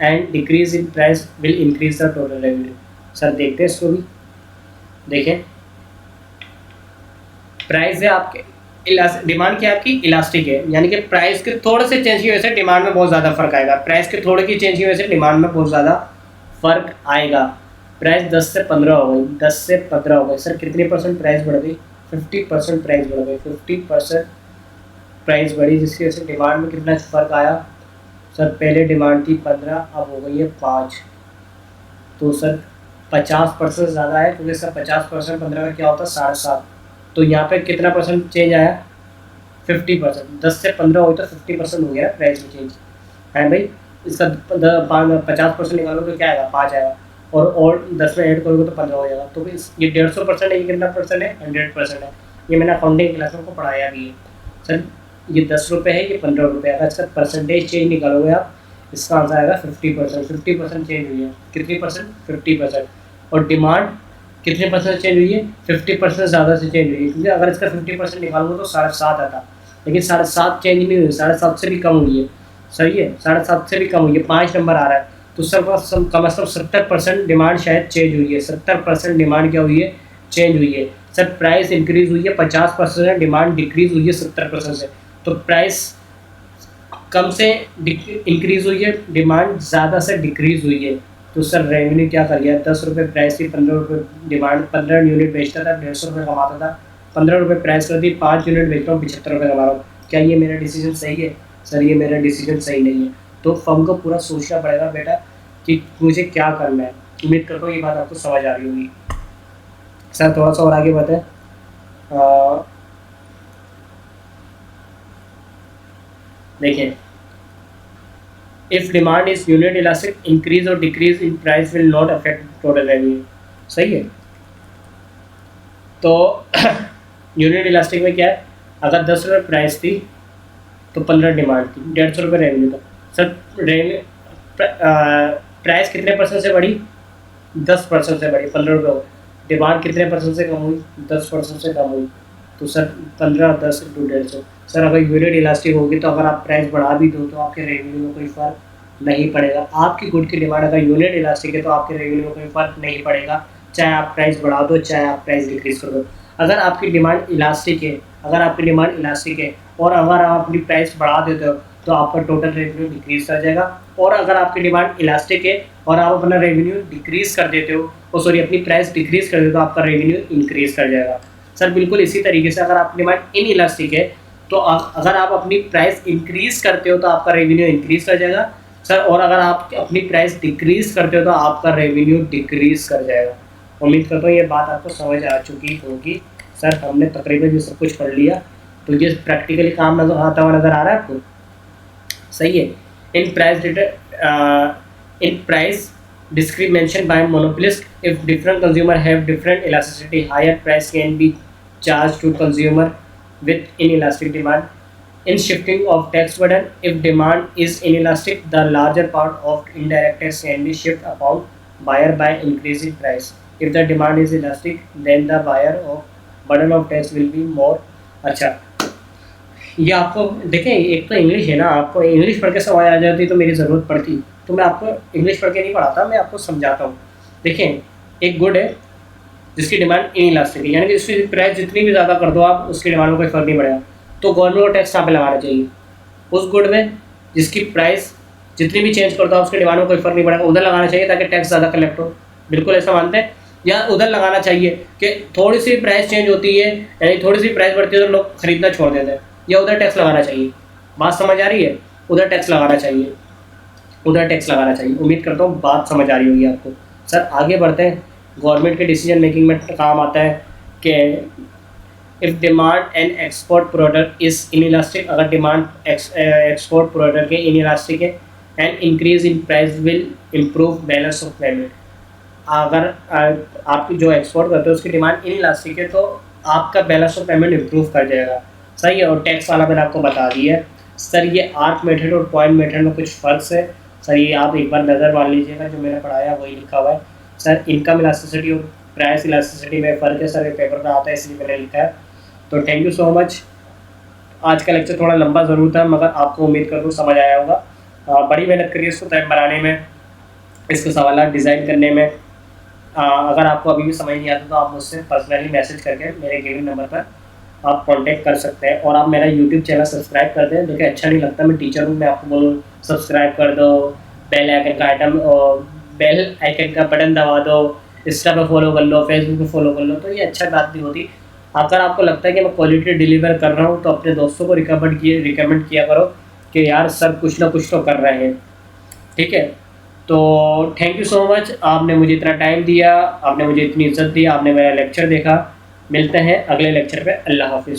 and decrease in price will increase the total revenue. Sir देखते हैं इसको भी, देखें। प्राइस है आपके, डिमांड क्या है आपकी? इलास्टिक है, यानी कि प्राइस के थोड़े से चेंज की वजह से डिमांड में बहुत ज़्यादा फर्क आएगा। प्राइस के थोड़े की चेंज की वजह से डिमांड में बहुत ज़्यादा फर्क आएगा। प्राइस 10 से 15 हो गई, 10 से 15 हो गई। सर कितने परसेंट प्राइस बढ़ गई? 50% प्राइस बढ़ गई, 50% प्राइस बढ़ी, जिसकी वजह से डिमांड में कितना फ़र्क आया? सर पहले डिमांड थी 15, अब हो गई है 5, तो सर 50% ज़्यादा है, क्योंकि सर 50% 15 का क्या होता है? 7.5। तो यहाँ पे कितना परसेंट चेंज आया? 50%। 10 से 15 हो तो 50% हो गया प्राइस में चेंज है भाई। इसका 50% निकालो तो क्या आएगा? 5 आएगा, और 10 में ऐड करोगे तो 15 हो जाएगा। तो ये 150% है, ये कितना परसेंट है? 100% है। ये मैंने अकाउंटिंग क्लास में को पढ़ाया भी है। सर ये 10 रुपये है, ये 15 रुपये है। अगर इसका परसेंटेज चेंज निकालोगे आप, इसका आंसर आएगा 50%। 50% चेंज हुई है। कितनी परसेंट? 50%। और डिमांड कितने परसेंट चेंज हुई है? 50% ज़्यादा से चेंज हुई है, क्योंकि अगर इसका 50% निकालूंगा तो 7.5 आता, लेकिन 7.5 चेंज नहीं हुई, 7.5 से भी कम हुई है। सही है, 7.5 से भी कम हुई है, 5 नंबर आ रहा है। तो सर कम से कम 70% डिमांड शायद चेंज हुई है। 70% डिमांड क्या हुई है? चेंज हुई है। सर प्राइस इंक्रीज हुई है 50%, डिमांड डिक्रीज हुई है 70% से। तो प्राइस कम से इंक्रीज हुई है, डिमांड ज़्यादा से डिक्रीज हुई है। तो सर रेवेन्यू क्या कर गया? 10 रुपये प्राइस की, 15 रुपये डिमांड, 15 यूनिट बेचता था, 150 रुपये कमाता था। 15 रुपये प्राइस कर दी, 5 यूनिट बेच रहा हूँ, 75 रुपये कमा रहा हूँ। क्या ये मेरा डिसीजन सही है? सर ये मेरा डिसीजन सही नहीं है। तो फर्म को पूरा सोचना पड़ेगा बेटा कि मुझे क्या करना है। उम्मीद करता हूँ ये बात आपको समझ आ रही होगी। सर थोड़ा सा और आगे बताएं। देखिए, if demand is unit elastic, increase और decrease in price will not affect total revenue. सही है। तो यूनिट इलास्टिक में क्या है? अगर 10 रुपये प्राइस थी तो 15 डिमांड थी, 150 रुपये रेवेन्यू था। सर रेवेन्यू प्राइस कितने परसेंट से बढ़ी? 10% से बढ़ी, 15 रुपये हो। डिमांड कितने परसेंट से कम हुई? 10% से कम हुई। तो सर 15, 10 × 150। सर अगर यूनिट इलास्टिक होगी तो अगर आप प्राइस बढ़ा भी दो तो आपके रेवेन्यू में कोई फ़र्क नहीं पड़ेगा। आपकी गुड की डिमांड अगर यूनिट इलास्टिक है तो आपके रेवेन्यू में कोई फ़र्क नहीं पड़ेगा, चाहे आप प्राइस बढ़ा दो चाहे आप प्राइस डिक्रीज कर दो। अगर आपकी डिमांड इलास्टिक है, अगर आपकी डिमांड इलास्टिक है और अगर आप अपनी प्राइस बढ़ा देते हो तो आपका टोटल रेवेन्यू डिक्रीज कर जाएगा। और अगर आपकी डिमांड इलास्टिक है और आप अपना रेवेन्यू डिक्रीज कर देते हो, सॉरी अपनी प्राइस डिक्रीज कर देते हो, तो आपका रेवेन्यू इंक्रीज कर जाएगा। सर बिल्कुल इसी तरीके से अगर आपकी डिमांड इन इलास्टिक है तो अगर आप अपनी प्राइस इंक्रीज करते हो तो आपका रेवेन्यू इंक्रीज कर जाएगा सर, और अगर आप अपनी प्राइस डिक्रीज करते हो तो आपका रेवेन्यू डिक्रीज कर जाएगा। उम्मीद करता हूँ ये बात आपको समझ आ चुकी होगी। सर हमने तकरीबन ये सब कुछ पढ़ लिया, तो ये प्रैक्टिकली काम नजर आता हुआ नज़र आ रहा है आपको? सही है। In price discrimination by monopolist, if different consumer have different elasticity, higher price can be charged to consumer with inelastic demand. In shifting of tax burden, if demand is inelastic, the larger part of indirect tax can be shifted upon buyer by increasing price. If the demand is elastic, then the buyer of burden of tax will be more. अच्छा, ये आपको देखें, एक तो English है ना, आपको English पढ़ के समझ आ जाती तो मेरी ज़रूरत पड़ती, तो मैं आपको इंग्लिश पढ़ के नहीं पढ़ाता, मैं आपको समझाता हूँ। देखें, एक गुड है जिसकी डिमांड इन इलास्टिक है, यानी कि उसकी प्राइस जितनी भी ज़्यादा कर दो आप, उसकी डिमांड में कोई फ़र्क नहीं पड़ेगा, तो गवर्नमेंट को टैक्स यहाँ पे लगाना चाहिए। उस गुड में जिसकी प्राइस जितनी भी चेंज कर दो उसकी डिमांड में कोई फ़र्क नहीं पड़ेगा, उधर लगाना चाहिए ताकि टैक्स ज़्यादा कलेक्ट हो। बिल्कुल ऐसा मानते हैं? या उधर लगाना चाहिए कि थोड़ी सी प्राइस चेंज होती है, यानी थोड़ी सी प्राइस बढ़ती है तो लोग खरीदना छोड़ देते हैं, या उधर टैक्स लगाना चाहिए? बात समझ आ रही है? उधर टैक्स लगाना चाहिए, उधर टैक्स लगाना चाहिए। उम्मीद करता हूँ बात समझ आ रही होगी आपको। सर आगे बढ़ते हैं। गवर्नमेंट के डिसीजन मेकिंग में काम आता है कि if demand and export product is inelastic, अगर डिमांड एक्सपोर्ट प्रोडक्ट के इनइलास्टिक है, and increase in price will improve balance of payment. अगर आपकी जो एक्सपोर्ट करते हो उसकी डिमांड इनइलास्टिक है तो आपका बैलेंस ऑफ पेमेंट इम्प्रूव कर जाएगा। सही है। और टैक्स वाला मैंने आपको बता दिया है। सर ये आर्क मेथड और पॉइंट मेथड में कुछ फ़र्क है सर, ये आप एक बार नज़र मार लीजिएगा, जो मैंने पढ़ाया वही लिखा हुआ है। सर इनकम इलास्टिसिटी और प्राइस इलास्टिसिटी में फ़र्क है सर, ये पेपर में आता है इसलिए मैंने लिखा है। तो थैंक यू सो मच। आज का लेक्चर थोड़ा लंबा ज़रूर था मगर आपको उम्मीद कर दूँ समझ आया होगा। बड़ी मेहनत करिए इसको टाइम बनाने में, इसके सवाल डिज़ाइन करने में। अगर आपको अभी भी समझ नहीं आता तो आप मुझसे पर्सनली मैसेज करके मेरे गिवन नंबर पर आप कांटेक्ट कर सकते हैं। और आप मेरा यूट्यूब चैनल सब्सक्राइब कर दें। देखिए अच्छा नहीं लगता, मैं टीचर हूँ, मैं आपको बोलूँ सब्सक्राइब कर दो, बेल आइकन का बटन दबा दो, इंस्टा पे फॉलो कर लो, फेसबुक पे फॉलो कर लो, तो ये अच्छा बात नहीं होती। अगर आपको लगता है कि मैं क्वालिटी डिलीवर कर रहा हूँ तो अपने दोस्तों को रिकमेंड किया करो कि यार सर कुछ ना कुछ तो कर रहे हैं। ठीक है। तो थैंक यू सो मच, आपने मुझे इतना टाइम दिया, आपने मुझे इतनी इज्जत दी, आपने मेरा लेक्चर देखा। मिलते हैं अगले लेक्चर पे। अल्लाह हाफिज़।